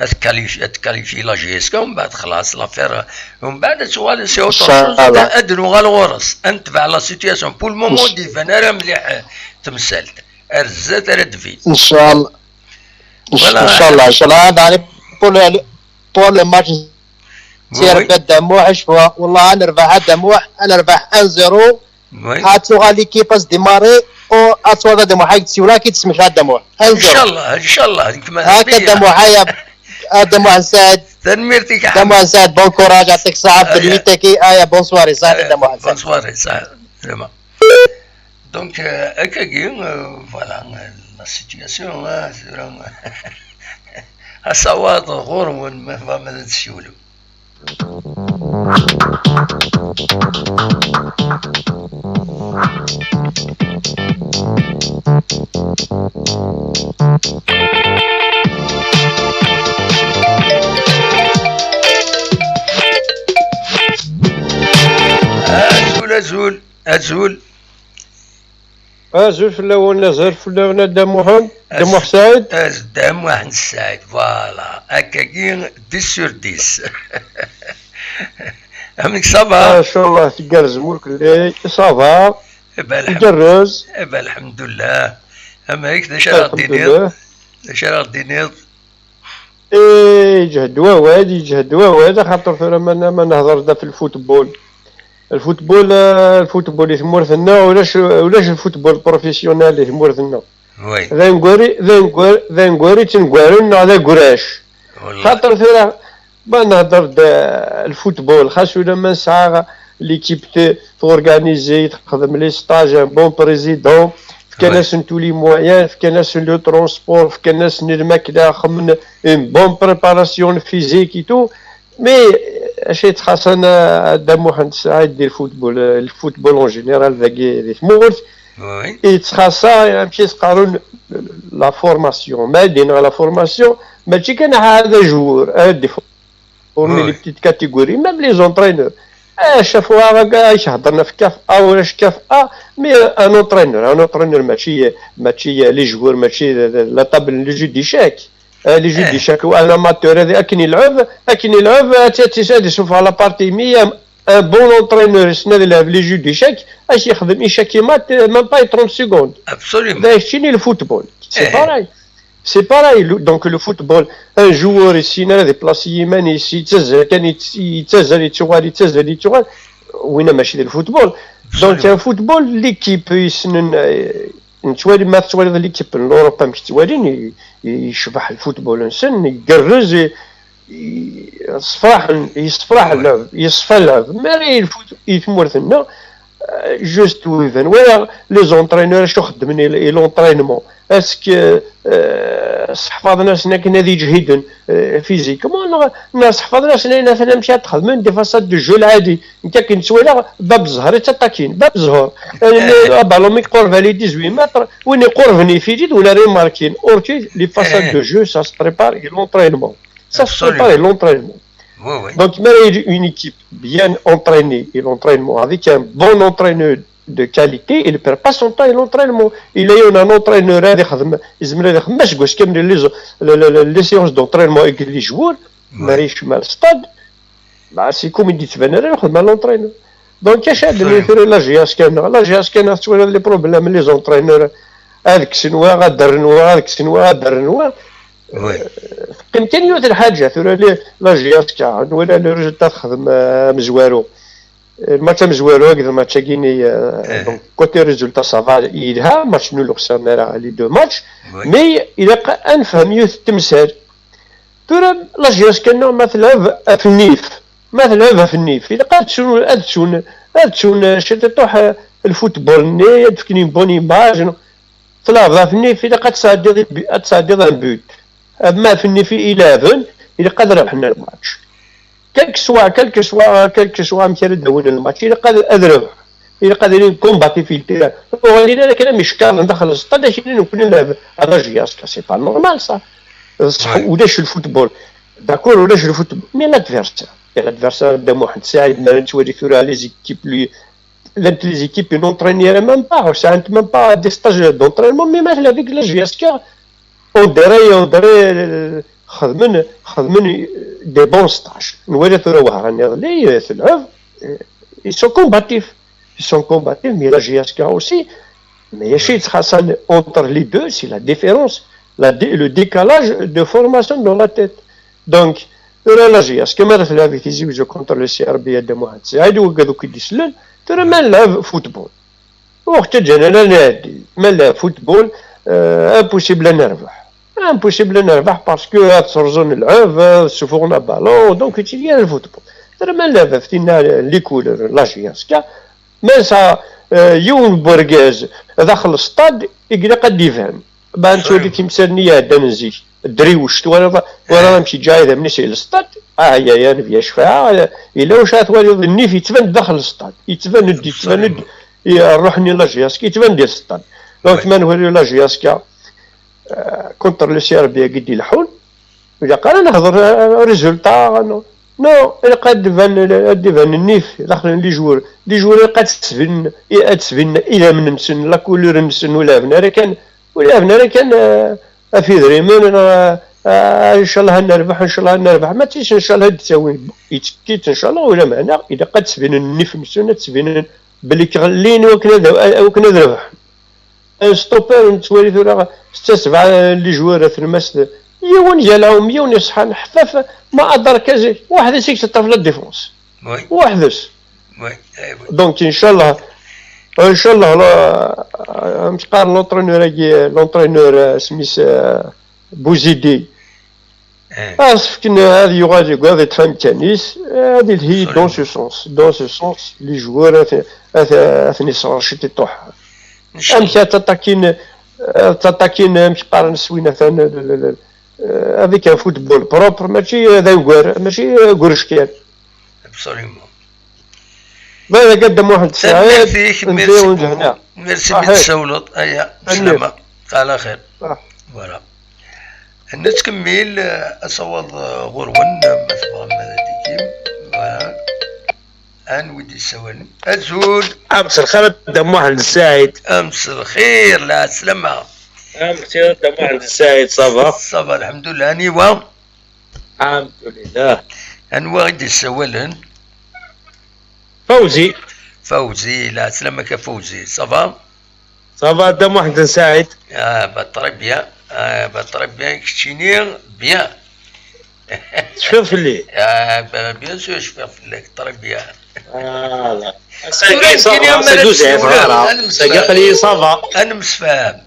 تكاليفي لا جي اس كوم بعد خلاص لافير ومن بعد سؤال سي اوتر شوز ادنو غالورس انتبع لا سيتياسيون بور المومون دي فانا مليح تمثلت الزات ردفي ان شاء الله ان شاء الله هذا بور لو ماتش سير بالدموع شفوا والله نربح الدموع نربح 1-0 هاتوا ليكيباس ديماري او هاتوا دموع حق تسولا كي تسمح الدموع ان شاء الله هكا الدموع هيا الدموع نساعد تنميرتك دموع نساعد بون كوراج يعطيك الصحة بالميتاكي ايا بونسواري صافي دموع نساعد بونسواري صافي دونك هكا كاين فوالا لا سيتياسيون الصوات غور ما تسولو أزول في اللون نزل في اللون دموع سعيد دموع سعيد فوالا هكا كاين 10 sur 10 عمك صافا ان شاء الله تلقى الزمور كلي صافا مجرز الحمد لله اما هيك داش غادي نيض يجهد واد خاطر في ما نهضر في الفوتبول الفوتبول يثمرثنا ولاش الفوتبول بروفيسيونال اللي يثمرثنا وي ذا نقوري تنقورن على قراش خاطر ثرا ما نهضر الفوتبول خاصو لما نسعى ليكيب تورغانيزي تخدم لي ستاج ان بون بريزيدون كان ناس نتو لي مويان كان ناس لو ترونسبور كان ناس الماكله خمن اون بون بريباراسيون فيزيك اي تو مي اشي تخاصنا دموع نسعى دير الفوتبول اون جينيرال ذاكي ثمورت وي يتخاصا يمشي يقارن لا فورماسيون ما دينا لا فورماسيون ماشي كان هذا جوور هادي فورمي لي بتيت كاتيجوري ميم لي زونترينور شافوها كاع هضرنا في كاف ا ولاش كاف ا مي ان اونترينور ماشي لي جوور ماشي لا طابل لي جو دي شاك لي جو دي شاك وانا ماتور هذا اكن يلعب يشوف على بارتي مي ان بون اونترينور سناد يلعب لي جو دي شاك اش يخدم يشاكي مات ميم با 30 سكوند ابسوليومون داك شيني الفوتبول سي باراي C'est pareil, donc le football, un joueur ici, il a déplacé Yémen ici, وين ماشي le football. Donc un football l'équipe نتوالي ما توالي ليكيب الاوروبا مش توالين يشبح الفوتبول انسان يقرز يصفراح اللعب يصفى اللعب ما يثمر لنا جوست ويفن ولا لي زونطرينور شو خدمني لونطرينمون اسك صحفاض ناس كنا يجهدن فيزيكمون ناس حفاظ ناس مثلا مشات تخدم دي فاساد دو جو العادي انت كنتسويلا باب الزهر تاتاكين باب الزهر بالون يقرب على 18 متر وين يقربني في جد ولا ريماركين اورتي لي فاساد دو جو سا سبريبار لونطرينمون سا سبريبار لونطرينمون. Donc, une équipe bien entraînée et l'entraînement avec un bon entraîneur de qualité, il ne perd pas son temps et l'entraînement. Il y a un entraîneur les séances d'entraînement avec les joueurs, mal stade, c'est comme il dit, l'entraîneur. Donc, il y a la GSK, les problèmes, les entraîneurs, avec Sinoir, avec Sinoir, كنتينيو الحاجه ثورا لا جياسكا ولا الرجل تخدم مزوارو الماتش مزوارو هكذا الماتش كيني دونك كوتي ريزولتا صافا يلها ماتش نول خسرنا لي دو ماتش مي الى نفهم يوث التمثال ثورا لا جياسكا مثلا في النيف مثلا في النيف اذا قالت تسون شتي طوح الفوتبول ني تفكني بوني باج طلع في النيف اذا قد تصادي ان بوت ما فيني في 11 إذا قد ربحنا الماتش كلك سوا مثال دون الماتش إذا قد أذرب إذا قادرين كومباتي في التيران وغادينا لكن مشكل ندخل السطاد عشان نكون نلعب على جياسكا سي با نورمال صح ولاش الفوتبول داكور ولاش الفوتبول مي لادفيرسار قدام واحد ساعد ما نتوري ثورا لي زيكيب لي زيكيب نونطرينير ميم با ساعات ميم با دي ستاج دونطرينمون مي مثلا هذيك لا جياسكا on dirait خدمن دي بون ستاج نولي ثورا وهراني غلي في العرض ils sont combatifs mais la GSK aussi mais il y a entre les deux c'est la différence le décalage de formation dans la tête donc la GSK ما تلعب في زوج contre le CRB de واحد ساعد وكذا كيدسلن ترى ما نلعب فوتبول وقت جانا نادي ما نلعب فوتبول امبوسيبل نربح impossible نربح باسكو ترزون العاب سفونا بالون دونك يتيلي الفوتبول ترى ما لعب فتينا لي كولر لا جياسكا ماسا يوم برغاز داخل السطاد يقرا قد يفهم بان تولي تمثال نيه دنزي دريوش ولا نمشي جاي ذا منسي للسطاد يا نبي شفاعه الا واش تولي النيف يتبان داخل السطاد يتبان روحني لا جياسكا يتبان ديال السطاد دونك ما نولي لا جياسكا كونتر لو سي ار بي قد يلحون اذا قال نهضر ريزولتا نو الا قد فان النيف داخل لي جوور قد تسفن الى من نسن لا كولور نسن ولا بنا كان في دريمون ان شاء الله نربح ما تيش ان شاء الله تساوي يتكيت ان شاء الله ولا معنا اذا قد تسفن النيف نسن تسفن بلي كغلين وكنا نربح ستوبر نتولي ثورا 6-7 لي جوار في المسد يون يلعب يون يصحى حفاف ما ادرك واحد يسيك طرف لا ديفونس واحد دونك ان شاء الله لا مش قال لونطرينور سميس بوزيدي كنا هذه يغادي هذا تفهم تنس هذه هي دون سو سونس لي جوار اثني صار شتي طوح امشي تاتاكين مش قارن سوينا ثاني هذيك فوتبول بروبر ماشي هذا ماشي كورشكيان ابسوليومون هذا قدم واحد ساعات نمشيو هنا ميرسي بالسولط ايا سلامة على خير فوالا نتكمل اصوات غرون مثلا ماذا تيكيم فوالا ودي السوالم أزول أمس الخير دم واحد الساعد أمس الخير لا سلامة أمس دم واحد الساعد صافا الحمد لله نيوا الحمد لله أنوا ودي السوالم فوزي لا سلامة كفوزي صافا دم واحد الساعد بالطريبية très bien, كتشيني بيان. تشوف في الليل. بيان سور شفير في الليل très bien. ساقي صافا.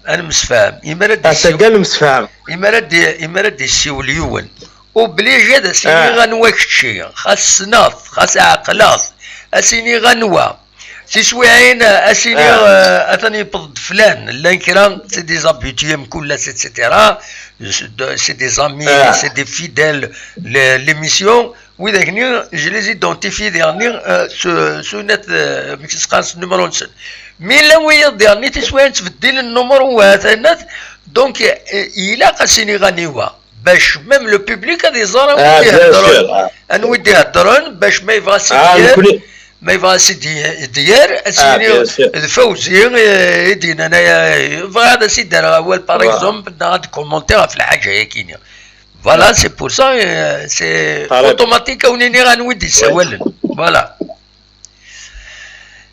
انا مسفاهم يمرد السيوليون وبلي جاد سيني غنوا كتشي خاص ناض خاص عقلاض اسيني غنوا تسويعين اسيني اثني بض فلان لانكرام سي دي زابيتيام كل سيتيرا سي دي زامي سي دي فيديل ليميسيون وإذا كني je les identifie dernier سونات مكسقاس نمرو نسن مي لا ويا dernier تسوين تبدل النمرو هذا دونك إلا قاسيني غنيوا باش ميم لو بوبليك هذا يزرعوا يهضرون انودي يهضرون باش ما يبغاش ديار اسيني فوزي يدينا انايا هذا سي دار اول باغ اكزومبل نغاد كومونتير في الحاجه هي كاينه فوالا سي بور سا سي اوتوماتيك كونيني غنودي سوالن فوالا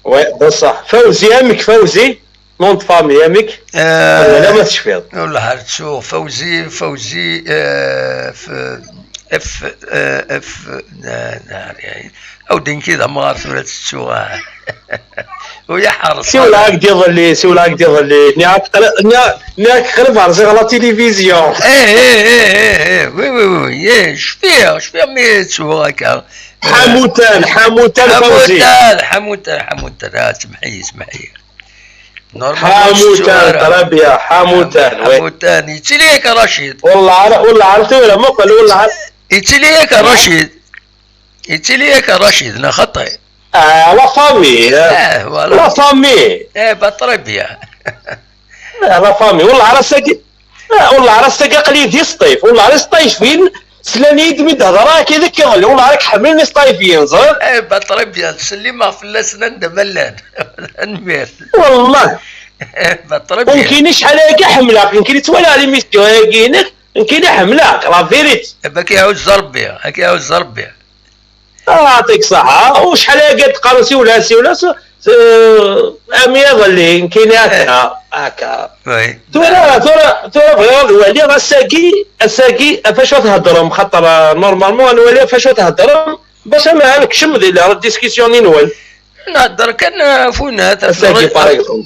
وي بصح فوزي يامك فوزي نون فامي يامك ولا ما تشفيض والله هرتسو فوزي اف ناري او دين كذا ما عرفت ولا تسوها ويا حرص سولاك ديال نياك قلب عرسي على التلفزيون وي شفيه مي تسوها هكا حموتان فوزي حموتان سمحي حموتان ترابيا حموتان يتليك رشيد والله عرفت ولا ما قال والله يتليك رشيد انا خطأ لا فامي لا فامي بطربيا لا فامي والله على الساقي قليل يصطيف والله على الصيف فين سلاني يدمي هضره كذا كيغلي والله عليك حملني صطايفين زين بطربيا تسلي ما فلسنا ندملان نمير والله بطربيا ممكن شحال هكا حملاك يمكن يتولى لي ميسيو هاكينك يمكن حملاك لا فيريت باك يعوز زربي يعطيك صحة وشحال هكا تقارن سي ولا امي يظلي يمكن هكا وي ترى الوالي الساقي فاش تهضرهم خاطر نورمالمون الوالي فاش تهضرهم باش ما نكشم ذي الديسكسيون نول نهضر كان فونا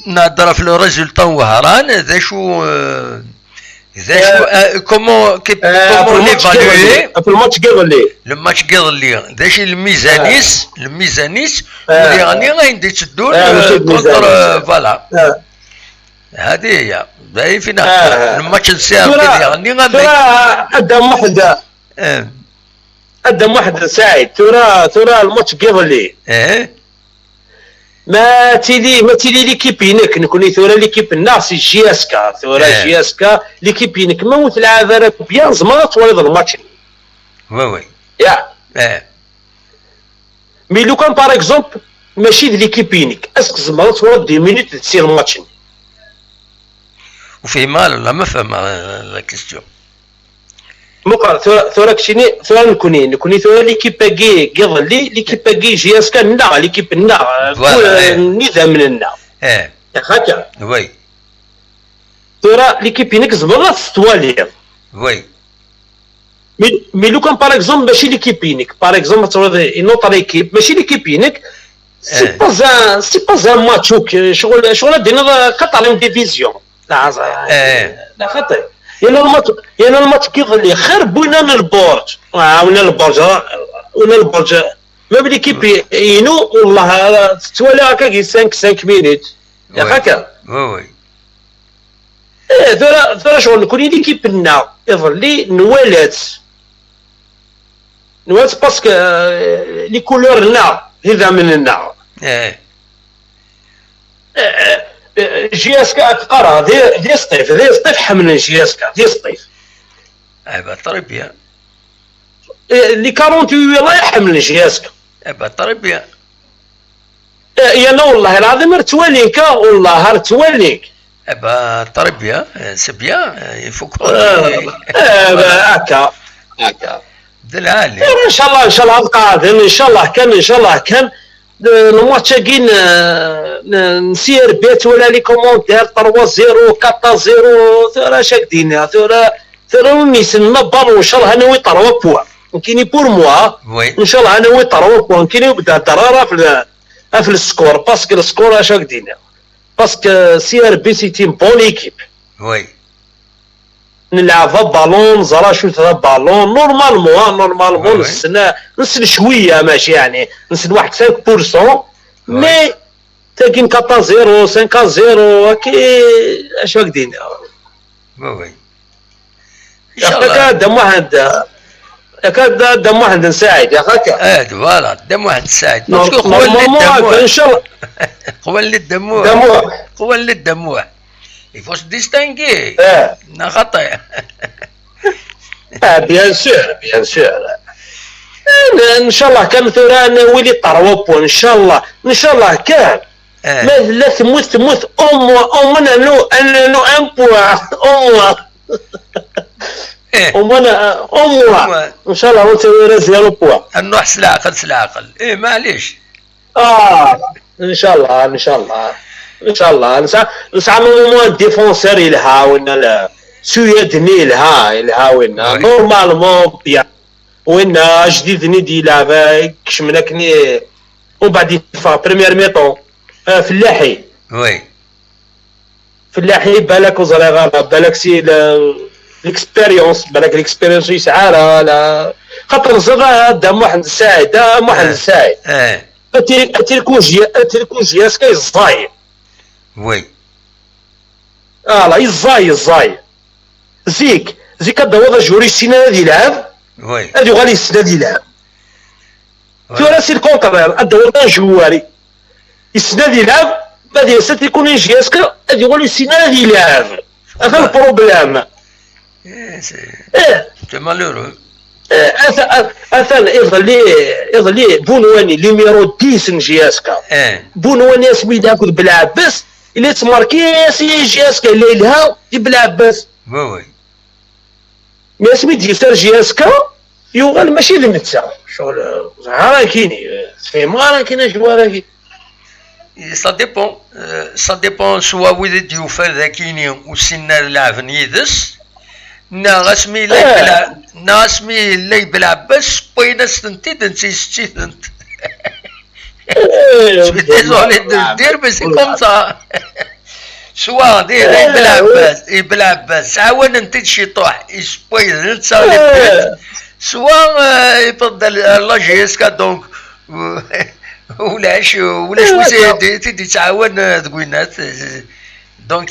نهضر في لو ريزولطون وهران ذا شو كومون ليفالوي في الماتش قبل لي ذا شي الميزانيس اللي غادي غندي تدور كونتر فوالا هذه هي باهي فين الماتش نساو كذا غادي قدم واحد سعيد ترى الماتش قبل لي ما تيلي ليكيب هناك نكوني ثورة ليكيب الناس جياسكا جياسكا ليكيب هناك موت العذارة بيان زمرت ولد الماتش وي يا مي لو كان باغ اكزومبل ماشي ليكيب هناك اسك زمرت ولد 10 مينوت تصير الماتش وفي مال ولا ما فهم لا كيستيون مقال ثورة كشيني ثورة نكوني ثورة ليكيب باكي قضلي ليكيب باكي جياسكا نا ليكيب نا النظام من النا هكا وي ثورة ليكيب هناك زبرات ستوالي وي مي لو كان باغ اكزومبل ماشي ليكيب هناك باغ اكزومبل ثورة نوطا ليكيب ماشي ليكيب هناك سي با زان ماتشوك شغل دينا كطالين ديفيزيون لا خاطر يانا الماتش كيظل خربونا من البرج ونا البرج ما بلي كيب ينو والله تولى هكا 5 مينوت يا هكا وي ثورة شغل نكون ليكيب لنا يظل لي نوالات باسكو لي كولور لنا هذا من لنا جياسكا تقرا دي سطيف حمل جياسكا دي سطيف بطربيا لي 48 الله يحمل جياسكا بطربيا يا والله العظيم رتواليك والله رتواليك بطربيا سي بيان يفوك هكا دلالي ان شاء الله القادم ان شاء الله كان الماتش كاين نسير بيت ولا لي كومونتير 3-0 4-0 ثورة شاكدينا ثورة نيسن بالون ان شاء الله انا وي 3 بوا كايني بور موا ان شاء الله انا وي 3 بوا كايني بدا ضراره في السكور باسكو السكور اش شاكدينا باسكو سي ار بي سي تيم بون ايكيب وي نلعب بالون زرا شوت بالون نورمالمون نسن شويه ماشي يعني نسن واحد 5% مي تاكين 4-0 5-0 هاكي اش واقدين وي ان شاء الله دم واحد هكا دم واحد نساعد يا هكا فوالا دم واحد نساعد باسكو قوال ان شاء الله قوال للدموع il faut se distinguer خطأ بيان سور ان شاء الله كان ثورة انا ولي 3 بوان ان شاء الله كان ما لا تموت او انا نو ان بوان او ان شاء الله ثورة 0 بوان النوع سلعقل معليش ان شاء الله نسعى نورمالمون ديفونسور يلها سويدني يلها وين نورمالمون بيان وين جديد ندي لعبة كشمنا كني ومن بعد يدفع بريمير ميطون فلاحي وي فلاحي بالك وزريغا بالك سي ليكسبيريونس بالك ليكسبيريونس يسعى لا خاطر زغا دام واحد نساعد اتركوجيا سكاي الزاير وي لا الزاي زيك هذا جوري السنه هذه يلعب وي هذه غالي السنه هذه يلعب تو سي الكونترير الدور جواري السنه هذه يلعب هذه ست يكون يجي اسكا هذه غالي السنه هذه يلعب هذا البروبليم سي مالورو اثن يظلي بونواني ليميرو 10 نجي اسكا بونواني اسمي داكو بالعباس اللي تماركي سي جي اسكا اللي لها بالعباس وي مي اسمي ديال سيرجي اسكا يوغال ماشي لمتسا شغل راه كايني تفهم راه كاين جوار سا ديبون سوا ويد يوفر ذاكيني وسنا لعبن يدس ناسمي اللي بالعباس بوينا ستنتي دنتي ستيثنت suis désolé de le dire mais c'est comme ça سواء دير بالعباس عاون انت شي طوح يسبويز تصالي البيت سواء يفضل لا جيسكا دونك ولاش تدي تعاون تقولنات دونك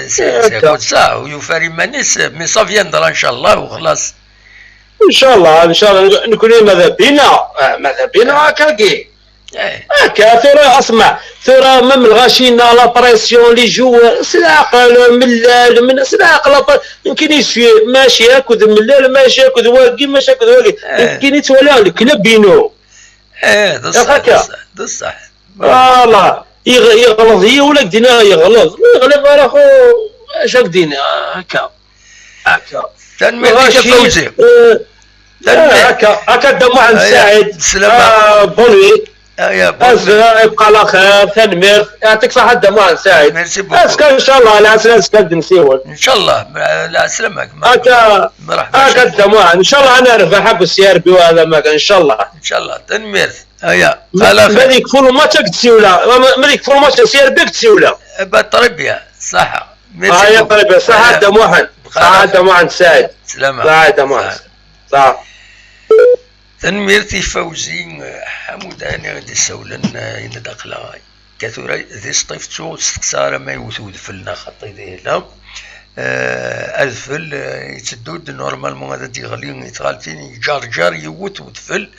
سي كود سا ويفاري مانيس مي سا فيندرا ان شاء الله وخلاص ان شاء الله نكون ماذا بينا هكاكي هكا ثورة اسمع ثورة مم الغاشينا لا بريسيون لي جوا سلاقل ملال من سلاقل يمكن يسوي ماشي ياكل ملال ماشي ياكل واقي ماشي ياكل واقي يمكن يتولى الكلاب بينو ده صح والله يغلط هي ولا قدينا يغلط راه اش قدينا هكا تنمية فوزي هكا دموع نساعد بونوي يبقى على خير تنمير يعطيك الصحة دموع نساعد ميرسي بوكو ان شاء الله على اساس كاد نسيون ان شاء الله لا سلامك هكا دموع ان شاء الله انا ربحك السيار بي وهذا ما ان شاء الله تنمير هيا على خير مالك فول ماتش تسيولا مالك فول ماتش سيار بيك تسيولا بطربيا صحة ميرسي بوكو طربيا صحة دموع نساعد سلامة صحة دموع صح تنميرتي فوزي حموداني غادي سولن إن داخلة كثورة ذي سطيفتو استقصار ما يوثود فلنا خطي ذيلا الفل يتدود نورمالمون هذا تيغلي يتغال فين جار يوت ودفل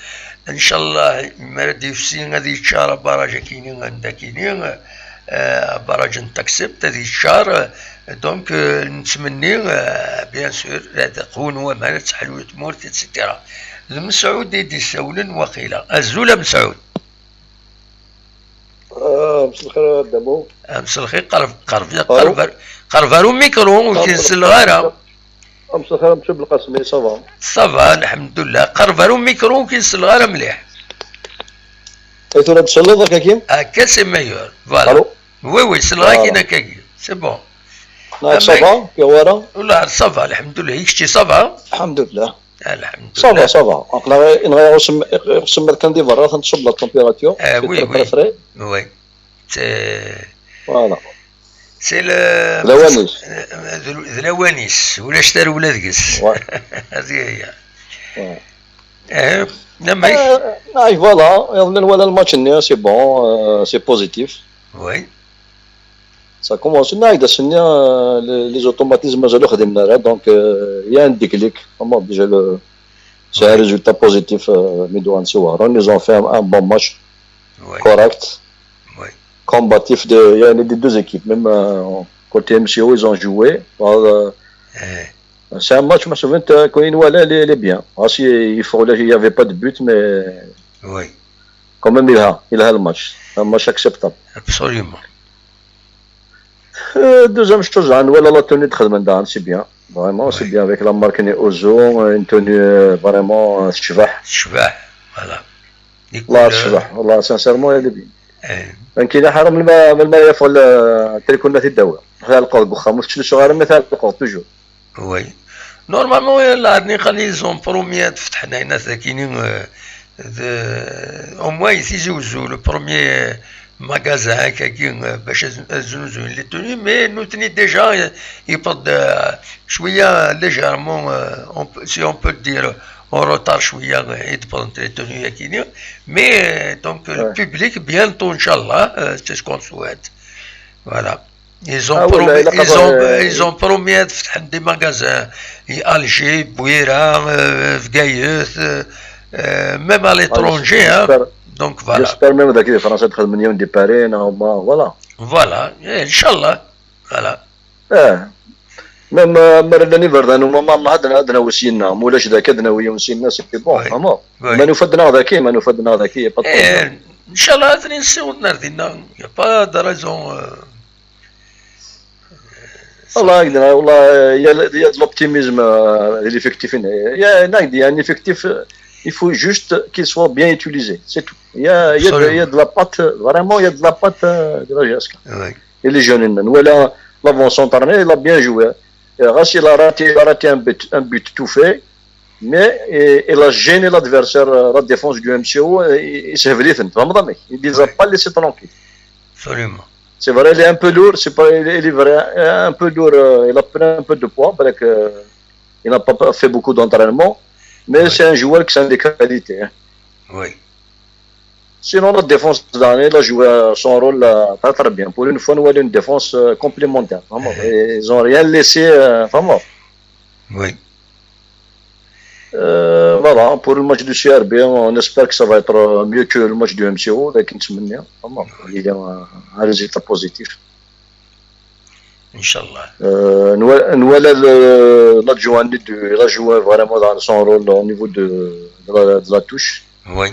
ان شاء الله مرد يفسين غادي يتشار براجا كينين عندها كينين براجا نتكسبت هذه الشهر دونك نتمني بيان سور تكون هو مالا تحلوية مورت اتسيتيرا المسعود يدي سولن وقيلا الزولة مسعود مسا الخير دابو مسا الخير قرفارو ميكرو وكينس الغارة مسا الخير مشي بالقاسمي صافا الحمد لله قرفارو ميكرو وكينس الغارة مليح ايتو راه تشلط هكا كيم هكا سي ميور فوالا Oui, c'est là qu'il a gagné. C'est bon. Ça va, Kiwara? Là, ça va, alhamdoulilah. Ça va? Alhamdoulilah. Ça va. Ça va. On va se كان دي مرات نصب la température. Oui. Oui. Voilà. C'est الأوانيس ولا شتار ولا ذقس. هذه هي. Voilà. ولا الماتش النهائي c'est bon, c'est positif. Oui. Ça commence. Les automatismes donc il y a un déclic. Déjà c'est un résultat positif. Ils ont fait un bon match, correct, combatif des deux équipes. Même côté MCO, ils ont joué. C'est un match, je me souviens, il est bien. Il n'y avait pas de but, mais quand même il a le match. Un match acceptable. Absolument. Deuxième chose, la tenue de Khadmandan, c'est bien. Vraiment, c'est bien avec la marque Ozo, une tenue vraiment chevah. Chevah, voilà. Là, chevah. Là, sincèrement, elle est bien. كاين حرام ما يفعل تلكون في الدواء هذا القول بخا مش صغار مثل القول توجور وي نورمالمون لا عندي خلي زون بروميير فتحنا هنا ساكنين او موان يزوزو لو بروميير magasin هكاكين باش نزوزو لي توني مي نو تني ديجا يبد شويه ليجيرمون سي اون بو دير en retard شويه يدبر لي توني هكاين مي دونك لو بوبليك بيانتو ان شاء الله سي سكون سويت فوالا ils ont promis de faire des magasins à Alger, Bouira, Fgaïs, même à l'étranger. Donc voilà. J'espère même que les Français de Khalmanion de Paris, voilà. Voilà, Inch'Allah. Voilà. Même مرة نفردنا وما هذنا وسينا مولاش ذاك هذنا ويا وسينا سي بون ما نفدنا ذاك ان شاء الله هذني نسيو نردينا يا با دا رازون والله يقدر والله يا l'optimisme l'effectif il y a un effectif il faut juste qu'il soit bien utilisé c'est tout il y a de la patte vraiment il y a de la patte de la Jasca et les jeunes voilà l'avant-centre il a bien joué Rassi il a raté un but tout fait mais il a gêné l'adversaire la défense du MCO il s'est venu il ne les a pas laissé tranquille absolument. C'est vrai, il est un peu lourd, il est vrai, un peu lourd, il a pris un peu de poids, parce qu'il n'a pas fait beaucoup d'entraînement, mais c'est un joueur qui a des qualités. Hein. Oui. Sinon, la défense d'année, il a joué son rôle très très bien. Pour une fois, nous avons une défense complémentaire. Ils n'ont rien laissé, vraiment. Oui. Voilà, pour le match du CRB, on espère que ça va être mieux que le match du MCO. Il y a un résultat positif. Inch'Allah. L'adjoint, il a joué vraiment dans son rôle au niveau de la touche. Oui.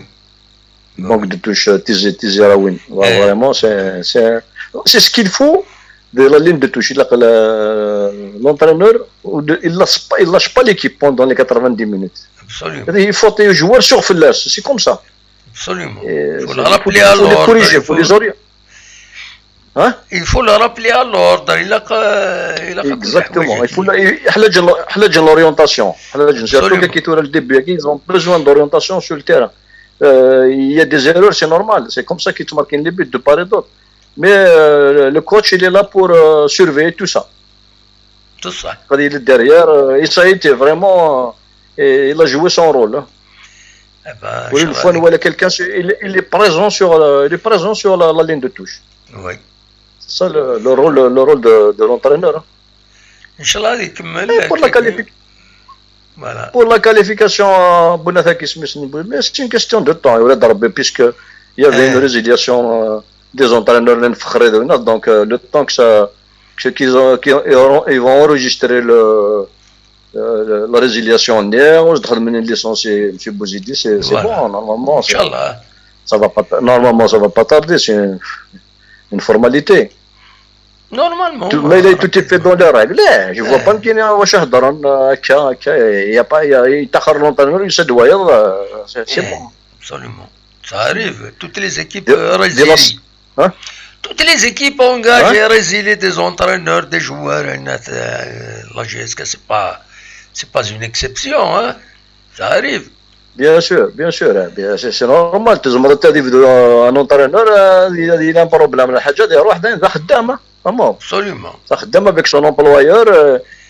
Donc de touche Tizi Raouen. Vraiment, c'est ce qu'il faut. De la ligne de touche, l'entraîneur, il ne lâche pas l'équipe pendant les 90 minutes. Absolument. Il faut que les joueurs surfent l'air, c'est comme ça. Absolument. Il faut le rappeler à l'ordre. Il faut les corriger, il faut les orienter. Hein? Il faut le rappeler à l'ordre. Exactement. Il faut l'orientation. Ils ont besoin d'orientation sur le terrain. Il y a des erreurs, c'est normal. C'est comme ça qu'ils te marquent les buts de part et d'autre. Mais le coach, il est là pour surveiller tout ça. Tout ça. Quand il est derrière, et ça a été vraiment... il a joué son rôle. Pour une fois, nous voyons quelqu'un, il est présent sur la ligne de touche. Oui. C'est ça le rôle de l'entraîneur. Inch'Allah, voilà. Pour la qualification, c'est une question de temps. Puisqu'il y avait une résiliation... des entraîneurs donc le temps qu'ils vont enregistrer la résiliation on se donne une licence M. Bouzidi c'est bon normalement ça va pas tarder c'est une formalité normalement mais tout est fait dans les règles je vois pas qu'il y a واش هضران il y a pas يتاخر l'entraîneur il se doit c'est bon absolument ça arrive toutes les équipes résiliées toutes les équipes engagées résilier des entraîneurs, des joueurs, la GSK c'est pas une exception, hein. Ça arrive. Bien sûr, c'est normal. تزمر تهدف un entraîneur il a un problème الحاجة دي روح ذا خدامة تمام. Absolument. Ça خدامة avec son employeur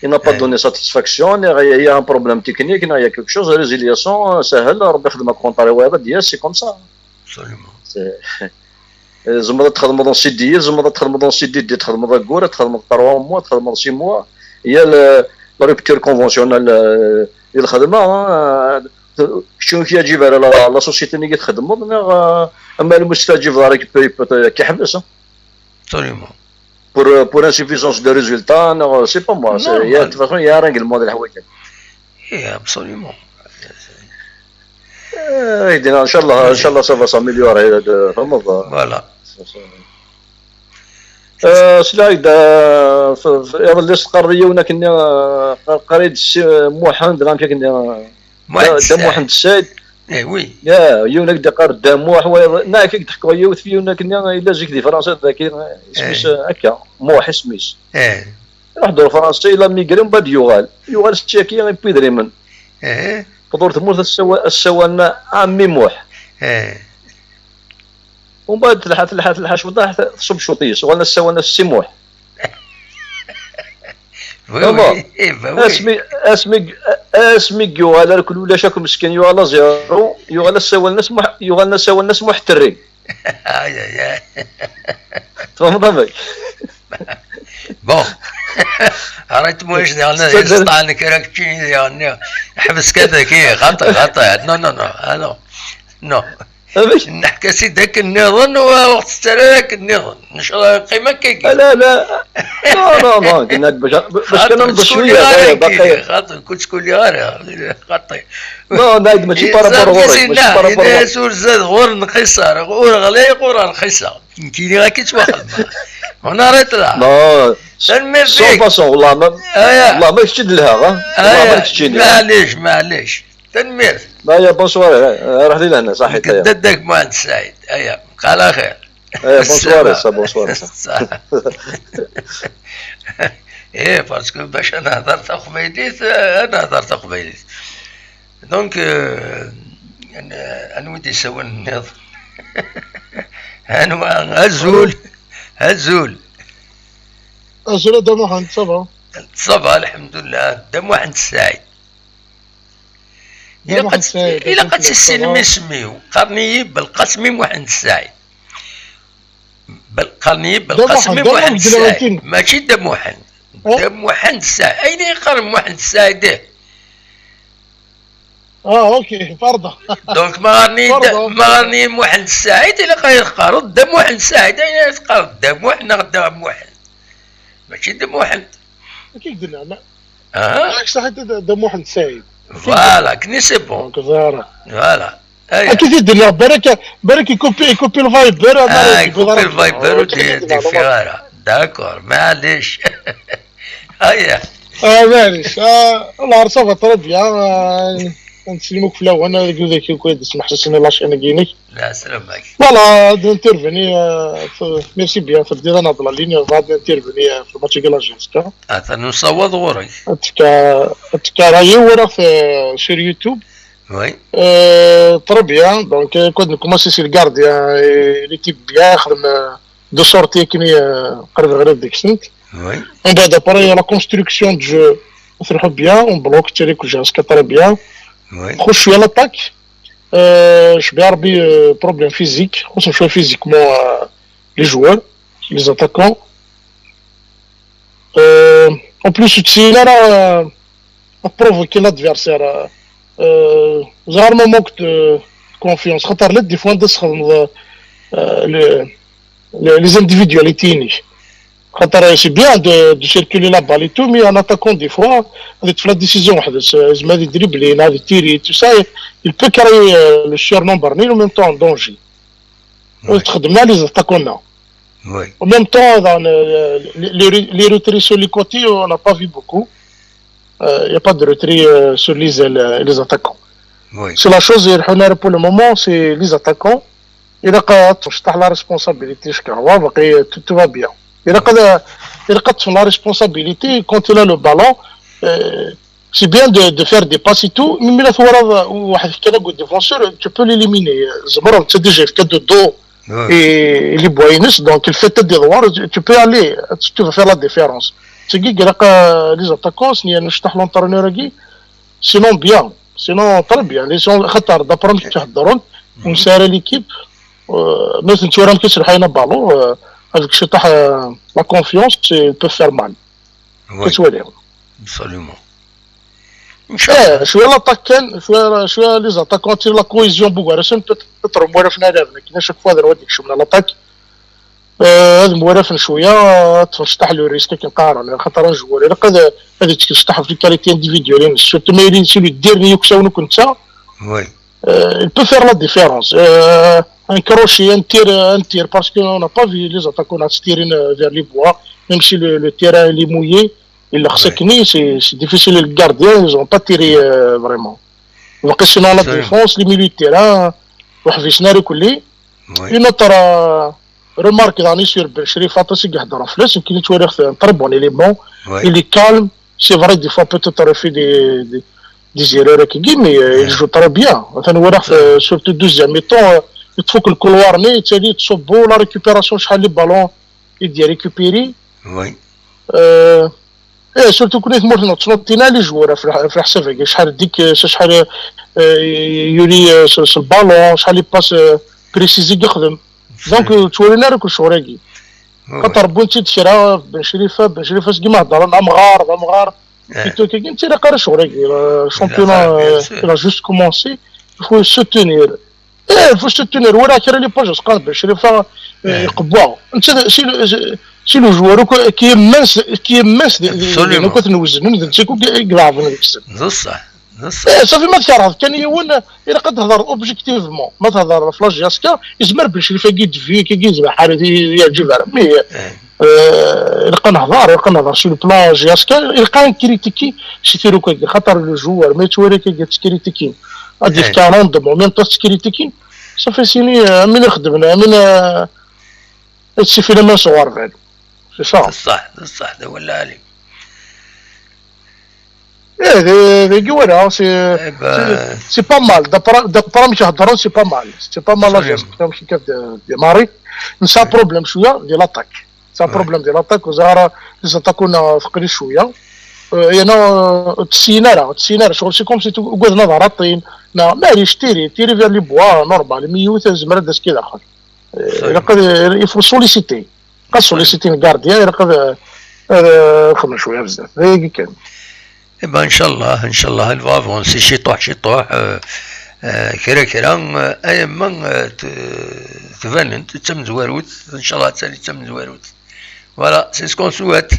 il n'a pas donné satisfaction il y a un problème technique il y a quelque chose résiliation سهل ربي يخدمك كونطاري واحد c'est comme ça. Absolument. زمر تخدم dans 6 ديال زمر تخدم dans 6 ديال تخدم dans كورة تخدم 3 mois تخدم 6 mois هي la rupture conventionnelle ديال الخدمة شنو كيجيب على لا سوسيتي اللي كتخدم اما المستجيب راك كيحبس Absolument. pour insuffisance de résultats non c'est pas moi il y a de toute façon il y a un règlement de الحوايج Absolument. ان شاء الله ça va s'améliorer Voilà. سلايد اللي القاريه ونا كنا قريت محمد راه كنا محمد السيد وي يا يونك دقار دموح نا كيك تحكوا يوث في يونك كنا الا جيك دي فرنسا ذاك سميس هكا موح سميس راح دور فرنسا الا ميغري من بعد يوغال الشاكيه غيبي دريمن فدور تموت السوالنا عمي موح ومن بعد تلحات شوطه تصب شوطيس ولا السوالنا السموح اسمي يوغالا كل ولا شاكو مسكين يوغالا زيرو يوغالا سوال ناس محترين تفهم بون عرفت واش ديالنا طعنك راك تجيني يعني حبس كذا كي غطى نو نحكي سي داك النظام وقت استراك النظام نشرا قيمه كيكي لا كنا باش كننض شويه باقي خاطر كنت تقول لي غير خاطي لا نايد ماشي بارابور لا سور زاد غور نقصر غور غليق غور نقصر كيني غا كيتواخد هنا ريت لا تنمير فيك والله ما تشد لها والله ما تشد معليش تنمير لا يا بونسوار راح لي لهنا صحيت ددك مهندس سعيد قال خير بونسوار باسكو باش انا هضرت قبيليت دونك انا ودي نسوي النظام انا هزول دم واحد صبا الحمد لله دم واحد سعيد إلا قد السينما يسميو قرنيي بالقسم واحد السعيد بالقسم واحد السعيد ماشي دم واحد السعيد أين يقرن واحد السعيد اوكي فرضا دونك ما غني واحد السعيد إلا قيقرض دم واحد السعيد أين يتقرض دم واحد دم واحد ماشي دم واحد كيف قلنا صحيت دم واحد السعيد فوالا كني سي بون فوالا كيف يدير برك يكوبي الفايبر يكوبي الفايبر ودي فيغارا داكور معليش هيا معليش والله صافا طربيا نسلموك في الاول انا نقول لك كويس ما حسيت اني لاشين كينيك لا سلامك فوالا نترفيني ميرسي بيان في الدير انا ضل ليني بعد نترفيني في الماتش ديال جيسكا نصوت غوري راهي ورا في سور يوتيوب وي تربيا دونك كنت كوماسي سي الكارديان ليكيب بيان خدم دو سورتي كني قريب غير ديك السنت وي ومن بعد ابري لا كونستركسيون دو جو نفرحو بيان اون بلوك تيري كل جيسكا تربيا نخش شويه لاطاك شبيه ربي بروبليم فيزيك خصهم شويه فيزيكمون لي جوار لي زاتاكون en plus تسيلا راه بروفوكي لادفيرسير زعما موك دو كونفيونس خاطر لا دي فوا ندخل لي انديفيدواليتيني خاطر سي بيان دو سيركولي لا بال اي تو مي ان اتاكون دي فوا هذيك في لا ديسيزيون وحده زعما هذه دريبلين هذه تيري تو سا il peut créer le surnombre ni en même temps en danger وتخدم لي زاتاكونا Oui. En même temps, dans les retraits sur les côtés, on n'a pas vu beaucoup. Il n'y a pas de retrait sur les ailes, les attaquants. Oui. C'est la chose, pour le moment, c'est les attaquants. إذا قد تشطح لا ريسبونسابيلتي شكرا باقي تو فا بيان. إذا قد تشطح لا ريسبونسابيلتي كونت لا لو بالون سي بيان دو فير دي باس تو مي لا ثورة واحد كان يقول ديفونسور تو بو ليليميني زمر انت ديجا في كادو دو اي لي بوينس دونك الفيت دي دوار تو بو الي تو فير لا ديفيرونس تيجي قلق لي زاتاكون سني نشطح لونترونور كي سينون بيان سينون طرب بيان لي سون خطر دابرهم تحضرون ونساري ليكيب مثلا تورام كيسر حينا بالو هذاك الشيء تاع لا كونفيونس بو فير مال كتوليهم ابسوليومون ان شاء الله. شويه لاطاك كان شويه لي زاتاكون تي لا كويزيون بوغارسن تضرب موالفنا لافنا كينا شاك فوا دار وديك شمنا لاطاك هذا موالفن شويه تفتح له ريسك كنقارن خاطر نجوار الا قد هذيك تفتح في الكاليتي انديفيديوال سورتو مايلين سي لو ديرني يكساونك انت وي il peut faire la différence. Un crochet, un tir, parce qu'on n'a pas vu les attaquants tirer vers les bois, même si le terrain est mouillé, c'est difficile le gardien, ils n'ont pas tiré vraiment. Donc sinon la défense, les milieux de terrain, une autre remarque sur Belchri, Fatasi Gahdara Fles, qui est un très bon élément, il est calme, c'est vrai, des fois peut-être fait des erreurs qui mais il joue très bien. Enfin, surtout deuxième mi-temps, il faut que le couloir n'est beau, la récupération, le ballon, il dit récupérer. Oui. Et surtout que les joueurs, شحال ديك شحال يولي البالون شحال يباس بريسيزي يخدم دونك تولينا راك شوراكي خاطر بونتي تشرا بن شريفه كيما هضر مغار plutôt que tu as carré sur le championnat il a juste commencé il faut se tenir ولا كرا لي باج قال باش يقبوا انت شي لو جوار كي ماس اللي كنت نوزن نتيكو كلاف بصح صافي ما تكره كان يون الا قد تهضر اوبجيكتيفمون ما تهضر في لاجياسكا يزمر باش يفاقيد في كي يزبح حالتي يعجب مي يلقى نهضر سو البلان جياسكا يلقى نكريتيكي شي تيرو كي خاطر لو جوار ما توري كي تكريتيكي هادي في كاروندمون ميم تكريتيكي صافي سيني من خدمنا من هادشي فينا ما صغار فهاد سي صح بصح هذا هو اللي علي دي ولا سي با مال دابا مش هضروا سي با مال لا جيست ماشي كيف ديماري نسا بروبليم شويه ديال لاطاك سا بروبليم ديال لاطاك وزهره لازم ثقيل شويه انا تسينا شغل سي كوم سي قعد نظر الطين ماليش تيري فير لي بوا نورمال ميوت زمر داس كي داخل يلقى يفو سوليسيتي الكارديان يلقى خدم شويه بزاف هي كان إبا إن شاء الله الفافونسي شي طوح كرا أيما تفنن تتم زواروت إن شاء الله تسالي تتم زواروت فوالا سي سكون سوات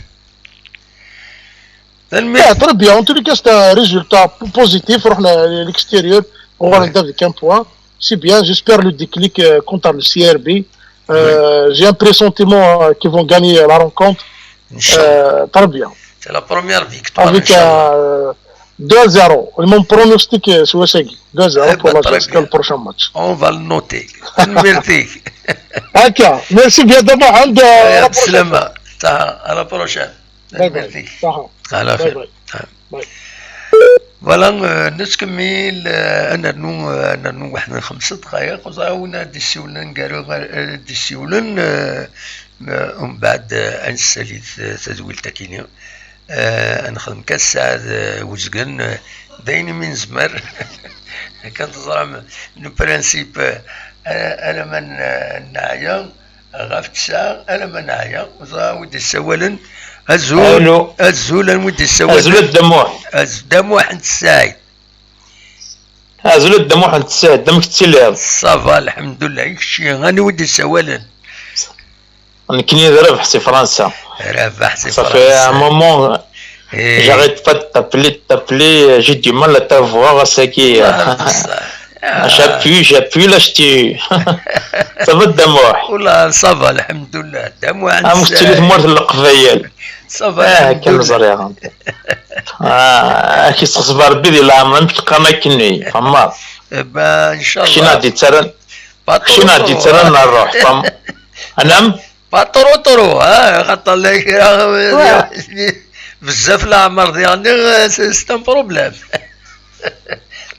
très bien en tous les cas c'est un résultat positif رحنا l'extérieur on va ندير كام بوان c'est bien j'espère le déclic contre le CRB j'ai un pressentiment qu'ils vont gagner la rencontre très bien. C'est la première victoire. Avec 2-0. Mon pronostic c'est 2-0 pour le prochain match. On va le noter. Merci. Ok. Merci bien d'abord. À la prochaine. Merci. À la fin. فوالا نكمل انا واحد من 5 دقائق وزاونا دي السيولن قالوا دي السيولن ومن بعد انسالي تزويل تاكينيا نخدم كاس ساعات وزقن دايني من زمر كنتزرع لو برانسيب انا من نعيا غاف تسعة انا من نعيا وزاود السوالن الزول المدي السوالن ازول الدموح انت الساعد ازول الدموح انت الساعد دمك تسلم صافا الحمد لله يكشي غاني ودي السوالن كني ربح سي فرنسا صافي un moment j'arrête pas de t'appeler j'ai du mal à t'avoir Saki j'appuie là je t'ai ça va الدموح والله صافا الحمد لله الدموح انت مشتريت مورد القفايل صافا كان زريعه كي تصبر ربي ديال العام مش تقنا كني فما ان شاء الله شي نادي ترى شنو غادي ترى نروح فهم انا با طرو خاطر لا بزاف العمر ديالنا سي ان بروبليم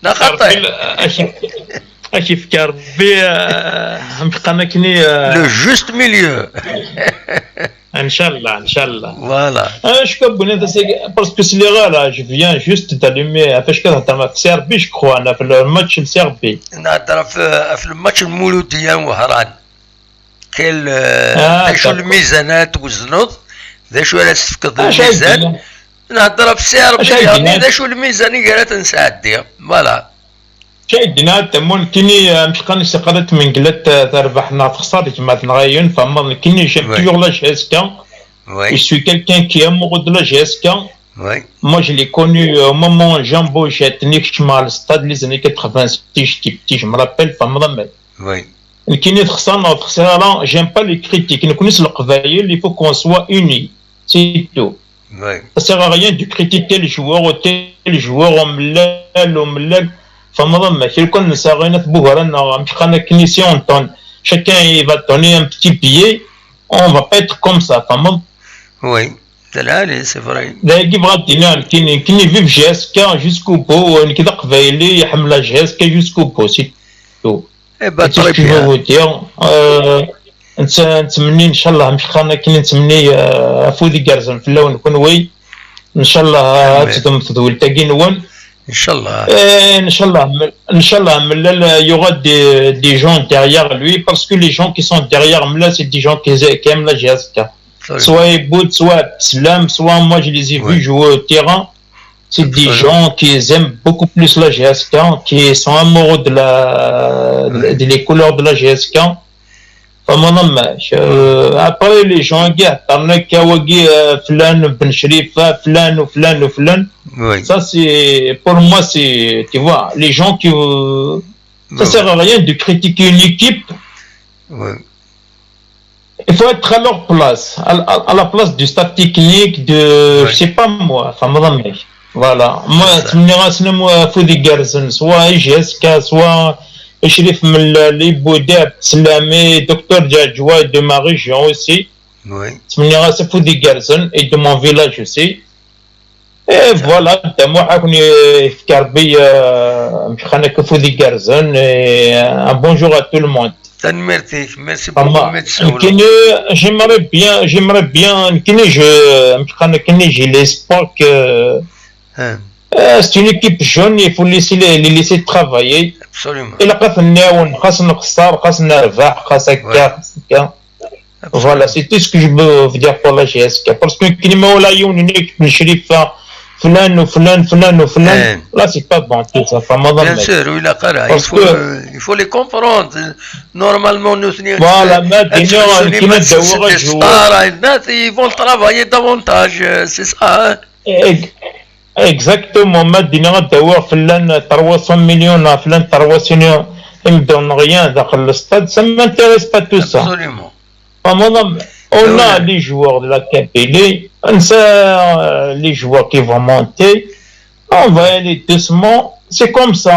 لا خطير اش فكر ربي بقى كني لو جوست ميليو ان شاء الله فوالا اش كبني هذا باسكو سي لي غالا جو فيان جوست تالومي فاش كتهضر في سيربي جو انا في الماتش السيربي نهضر في الماتش المولوديه وهران كاين شو الميزانات وزنوط ذا شو راه تفقد الميزان نهضر في سيربي يعني ذا شو الميزانيه راه تنسعدي فوالا شايدنا تمون كيني مش قاني سقطت من قلت تربحنا تخسر كما تنغيون فما كيني جيم توجور لا جيسكا وي سوي كالكان كي امور دو لا جيسكا وي مو جو لي كوني او مومون جامبو جاتني كما الستاد لي زاني 86 تي مرابيل فما وي كيني خسرنا جيم با لي كريتيك نكونس القبايل il faut qu'on soit unis c'est tout وي ça sert à rien de critiquer les joueurs وملال فما ماشي كون نساغينا في بوغرانا مش خانا كنيسي اونطون chacun il va donner un petit billet on va pas être comme ça فما وي تلالي سي فري لا يجيب غادينا كيني فيف جيسكا جوسكو بو كذا قبايلي يحمل جيسكا جوسكو بو سي تو با تري بيان نتمني ان شاء الله مش خانا كاين نتمني فودي كارزن في اللون نكون وي ان شاء الله تدوم تدول تاكين وان ان شاء الله ان شاء الله il y aura des gens derrière lui parce que les gens qui sont derrière là c'est des gens qui aiment la GSK soit Iboud soit Slam soit moi je les ai vus jouer au terrain c'est des gens qui aiment beaucoup plus la GSK qui sont amoureux des couleurs de la GSK après les gens قاعد كاوغي فلان بن شريفه فلان وفلان وفلان ça c'est pour moi c'est tu vois les gens qui ça sert à rien de critiquer une équipe il faut être à leur place à la place du staff technique de je sais pas moi voilà moi تمني راسنا فودي كارزن سواء جيسكا سواء شريف من لي بوداب سلامي دكتور جاجوا de ma région aussi تمني راسي فودي كارزن et de mon village aussi et voilà تما حاكني يفكر بي مش خانا كفودي كارزن un bonjour à tout le monde merci beaucoup كيني j'aimerais bien كيني مش خانا كيني j'ai l'espoir que c'est une équipe jeune, il faut les laisser travailler. Absolument. Et là, voilà, c'est tout ce que je veux dire pour la GSK. Parce que une équipe là, c'est pas bon tout ça. Bien sûr, oui, il faut les comprendre. Normalement, nous voilà, ils vont travailler davantage, c'est ça. Exactement, maintenant d'avoir فلان 300 millions فلان 300 millions ils me donnent rien dans le stade, ça ne m'intéresse pas tout ça. Absolument. On a les joueurs de la KPL, on sait les joueurs qui vont monter, on va aller doucement, c'est comme ça.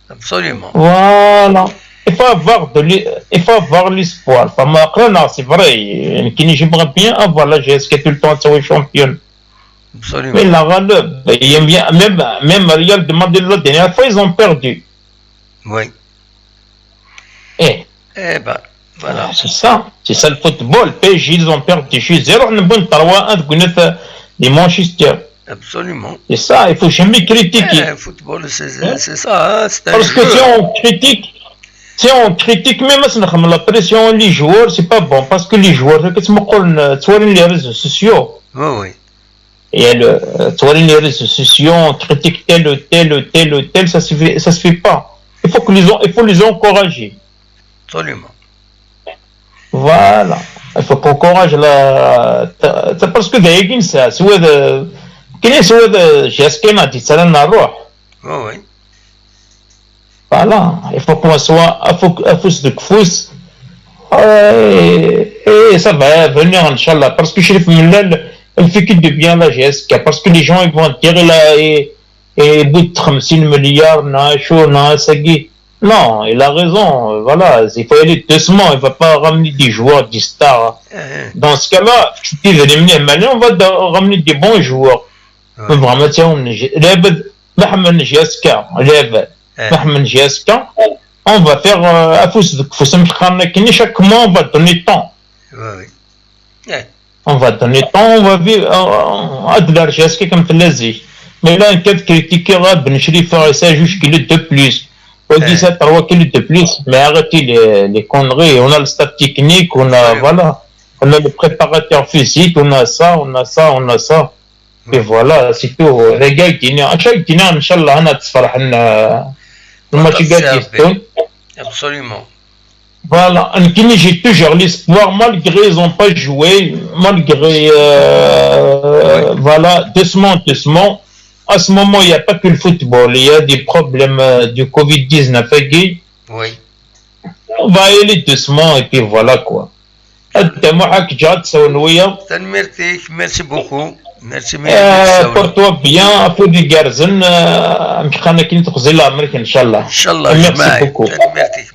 Absolument. Voilà. Il faut avoir l'espoir. C'est vrai. J'aimerais bien avoir la GSK tout le temps sur championne. Absolument. Mais la même Real de Madrid la dernière fois, ils ont perdu. Oui. Eh ben, voilà. C'est ça le football. PSG, ils ont perdu. Je suis 0, on a bon 3-1 de Manchester. Absolument. C'est ça, il faut jamais critiquer. Le football, c'est ça. C'est parce que si on critique même la pression les joueurs, c'est pas bon parce que les joueurs, tu les réseaux sociaux. Oui. Et les réseaux sociaux, on critique tel, ça se fait pas. Il faut les encourager. Absolument. Voilà. Il faut qu'on encourage c'est parce que d'ailleurs, ça, GSK m'a dit ça dans la roue. Oui. Voilà, il faut qu'on soit à fous de fous et ça va venir Inch'Allah parce que Chérif Millal il fait que de bien la GSK parce que les gens ils vont dire et bout de 50 milliards, non, il a raison, voilà, il faut aller doucement, il ne va pas ramener des joueurs, des stars. Dans ce cas-là, on va ramener des bons joueurs. Vraiment, on va faire chaque mois, on va donner temps. On va donner temps, on va vivre de l'argent comme tu. Mais là, un cas de critique, Ben Chrifa, ça juge qu'il est de plus. On dit ça 3 kilos de plus, mais arrêtez les conneries. On a le stade technique, on a, voilà, on a le préparateur physique, on a ça. Et voilà, c'est tout. Les gars, à chaque dîner, Inch'Allah, on a le match gagne. Absolument. Voilà, j'ai toujours l'espoir, malgré ils n'ont pas joué, malgré, voilà, doucement. À ce moment, il n'y a pas que le football, il y a des problèmes du Covid-19. Oui. On va aller doucement et puis voilà quoi. Merci beaucoup. Merci. Porte-toi bien, à fond du garzen, Inch'Allah. Merci beaucoup.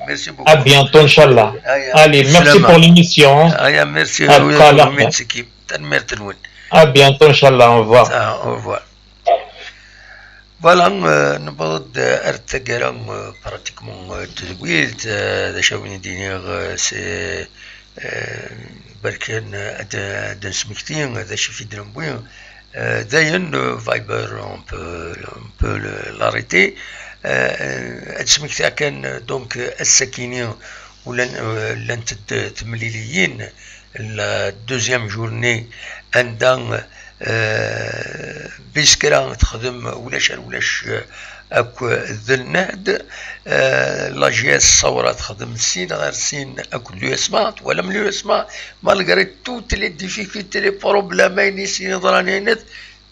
Merci beaucoup. À bientôt, Inch'Allah. Allez, merci pour l'émission. Merci. À bientôt, Inch'Allah. Au revoir. Au revoir. Voilà, نبض ارتقى براتيكمون تدويلت دشاوني دينيغ سي بركان ادن سمكتين هذا شي في درمبوين داين فايبر اون بو لاريتي سمكتها كان دونك الساكنين ولا تمليليين الدوزيام جورني عندها بيسكرا تخدم ولاش اكو ذلناد لاجياس صورة تخدم سين غير سين اكو لو اسمات ولا من لو اسمات مالغري توت لي ديفيكولتي لي بروبليم سين ضرانينت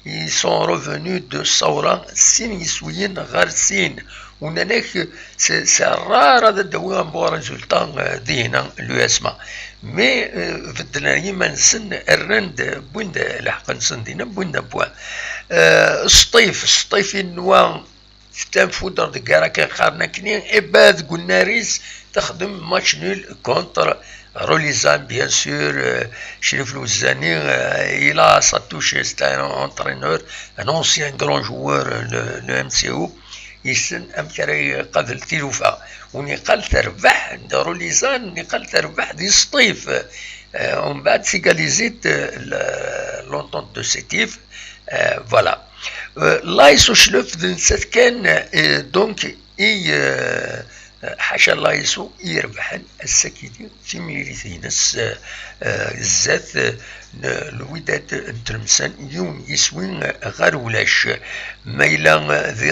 ils sont revenus de صورة سين يسويين غير سين وناناك سي رار هذا الدوام بو ريزولتان دينا لو اسما مي في الدنيا ما نسن الرند بوين لحق نسن دينا بوين بوا الصطيف النوا ستان فودر دكارا كان خارنا كنين اباد قلنا ريس تخدم ماتش نول كونتر روليزان بيان سور شريف الوزاني الى ساتوشي ستان انترينور ان اونسيان غران جوار لو ام سي او يسن امكاري قبل تيلوفا ونقل تربح دارو ليزان نقل تربح دي سطيف ومن بعد سيكاليزيت لونتونت دو سيتيف فوالا لايسو شلوف دنسات كان دونك اي حاشا لايسو يربحن الساكيدين في ميريثينس الزات الوداد نترمسان يوم يسوين غير ولاش مايلا ذي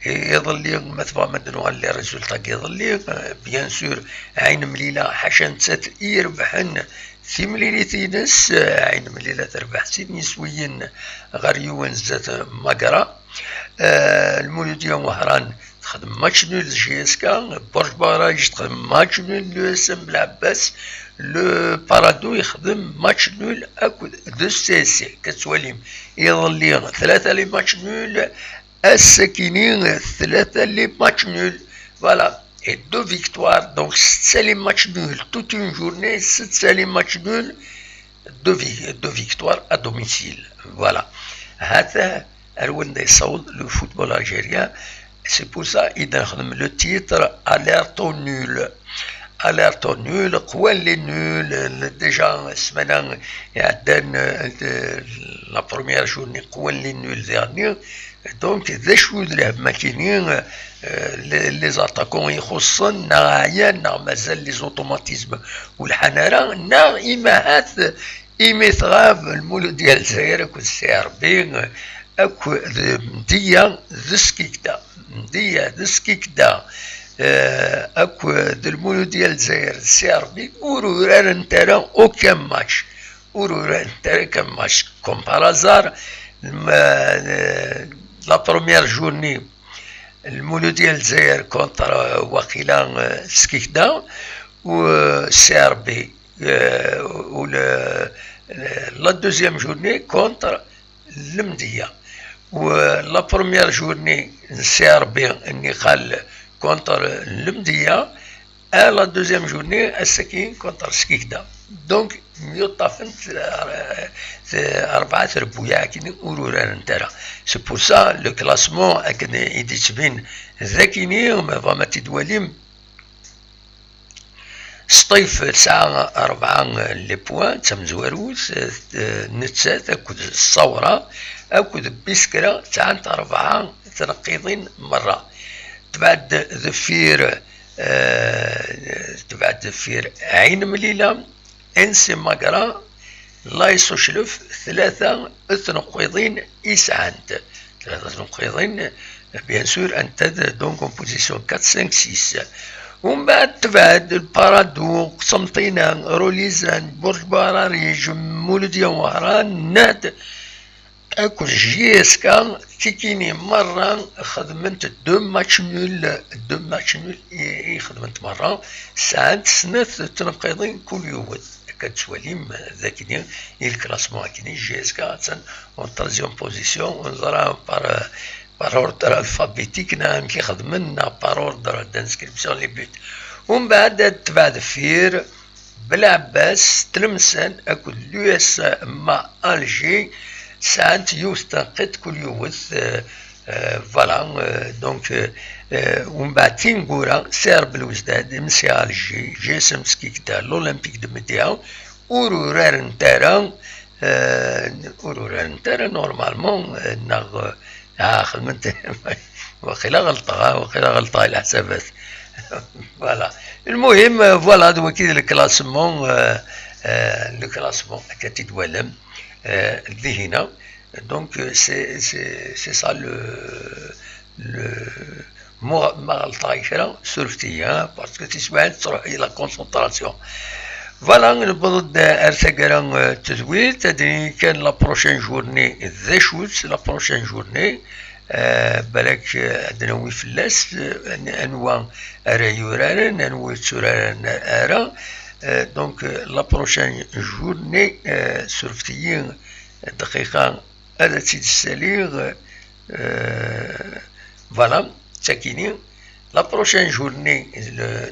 يظلي مثلا مدنو على ريزولتا يظلي بيان سور عين مليله حاشا نتات يربحن في مليليتينس عين مليله تربح سين يسويين غير يوان زات مقرا المولودية وهران تخدم ماتش نول جيسكا برج باراج تخدم ماتش نول لو اسم بالعباس لو بارادو يخدم ماتش نول اكو دو سي سي كتواليم يظلي 3 لي ماتش نول الساكنين 3 لي ماتش نول فوالا et 2 victoires donc 7 les matchs nuls toute une journée 7 les matchs nuls 2 victoires à domicile voilà هذا الوين يصول le football algérien c'est pour ça il donne le titre alerte au nul alerte au nul قوال لي نول déjà سمعنا يعدان la première journée قوال لي نول dernier donc ذا شو اللي ماكينين les attaquants يخصن عيان مازال لي زوتوماتيزم والحناره نا ايماهات ايميثغاف المولود ديال الجزائر كو سي ار بي اكو مديه دسكيكدا اكو المولود ديال الجزائر سي ار بي وروران انترا اوكان ماتش وروران انترا كان ماتش كوم بارازار لا بروميير جورني المولود ديال الجزائر كونتر وقيلا سكيكدا و سي ار بي و لا دوزيام جورني كونتر المديه ولا بروميير جورني نسي ربي اني قال كونتر المديه، لا دوزيام جورني السكين كونتر سكيكدا. دونك يطافنت 4 ربويا كيني وروران نتاعها. سي بور سا لو كلاسمون اكن يدي تبين ذاكيني وما تدواليم سطيف 9-4 لي بوان تم زواروس نتسات اكد الصورة اكد بيسكرا 9-4 تنقيضين مرة تبعد ذفير عين مليلة انسي مقرا لا يسوشلف 3 تنقيضين إسعانت 3 تنقيضين بيان سور انت دون كومبوزيسيون 4 5 6. ومن بعد تبعد البارادو قسمطينة روليزان برج براريج مولوديا وهران ناد اكو جيسكا تيكيني مرة خدمت 2 ماتش نول خدمت مرة ساعات سنات تنقيضين كل يوم كتسواليم ذاكيني الكلاسمون كيني جيسكا تن اون تريزيون بوزيسيون ونظرا بار اوردر الفابيتيك نعم كي خدمنا بار اوردر دانسكريبسيون لي بوت. ومن بعد تبع دفير بالعباس تلمسان اكو اليو اس مع الجي ساعات يستنقد كل يوث فوالا دونك. ومن بعد تينغورا سير بالوزداد مسي الجي جيسم سكيكدا لولمبيك دو ميديا ورورار نتاعنا نورمالمون ناغ خدمت وقيلا غلطة على حسابات. فوالا المهم فوالا دو كي الكلاسمون كتدوالم اللي هنا. دونك سي سا لو ما غلطة يفرا سورفتيا باسكو تسمع تروح الى كونسونطراسيون. فوالا نبض ارثقرا تزويد تدري كان لا بروشين جورني ذا شوت لا بروشين جورني بالك عندنا وي فلاس انواع ارا يورارن انواع تسورارن ارا. دونك لا بروشين جورني سورفتيين دقيقة هذا سيد السليغ. فوالا تاكيني لا بروشين جورني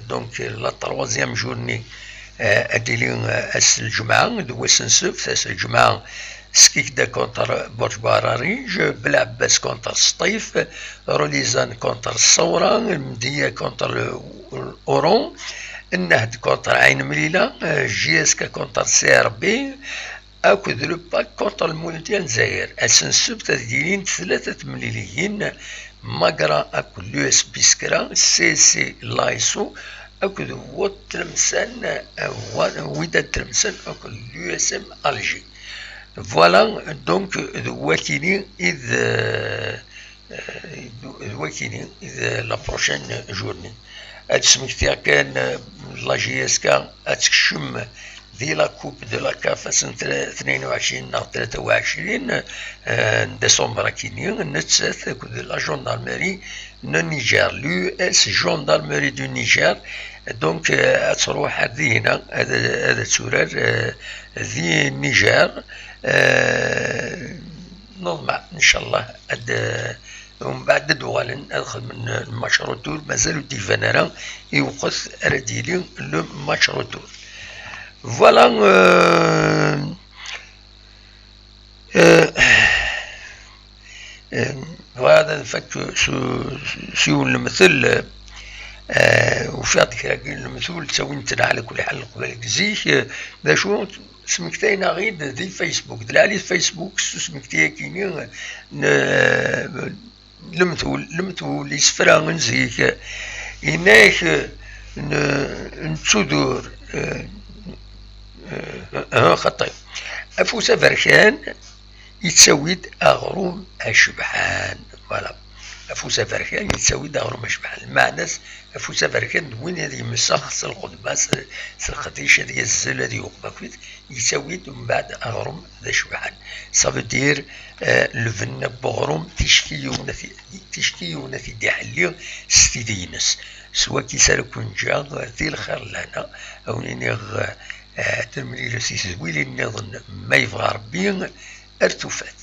دونك لا تروازيام جورني اديلين اس الجمعة دو سنسف اس الجمعة سكيكدا كونتر برج براريج، بالعباس كونتر سطيف، روليزان كونتر الصورة، المدية كونتر اورون، النهد كونتر عين مليلة، جيسكا كونتر سي ار بي، اكو لو باك كونتر المولودية الجزائر. السنسب تديرين 3 مليليين ماقرا اكو اليو اس بي سكرا سي سي لايسو اكو وات تلمسان وداد تلمسان اكو اليو اس ام الجي. فوالا دونك واكيني اذ لا بروشين جورني هاد سميتها كان لا جي اس كا اتكشم دي لا كوب دو لا كاف سنة 22 أو 23 ديسمبر كيني نتسات كود لا جوندارمري نو نيجر لو اس جوندارمري دو نيجر. دونك تروح هذه هنا هذا تورار ذي نيجر نضمع ان شاء الله. ومن بعد دوالن ادخل من الماتش روتور مازالو ديفانارا يوقف رديلي لو ماتش روتور. فوالا وهذا نفك شو المثل وفي هذيك المثل تسوي انت على كل حال قبل زيش ذا شو سمكتينا غير دي فيسبوك دلالي فيسبوك سمكتيا كيني لمتو لي سفرا نزيك هناك نتسودور خطي افوس فرشان يتسويد اغروم اشبحان. فوالا افوس فرشان يتسويد اغروم اشبحان المعنى افوس فرشان وين هذه مسخص القدماس الخديشه ديال الزله ديال وقباكويت يتسويد ومن بعد اغروم اشبحان صافي دير لفن بغروم تشكيونا في دي حلي ستيدينس سواء كيسالكون جا ذي الخير لنا او نيغ ترملي لسيس ويلي نظن ما يبغى ربي ارتفات.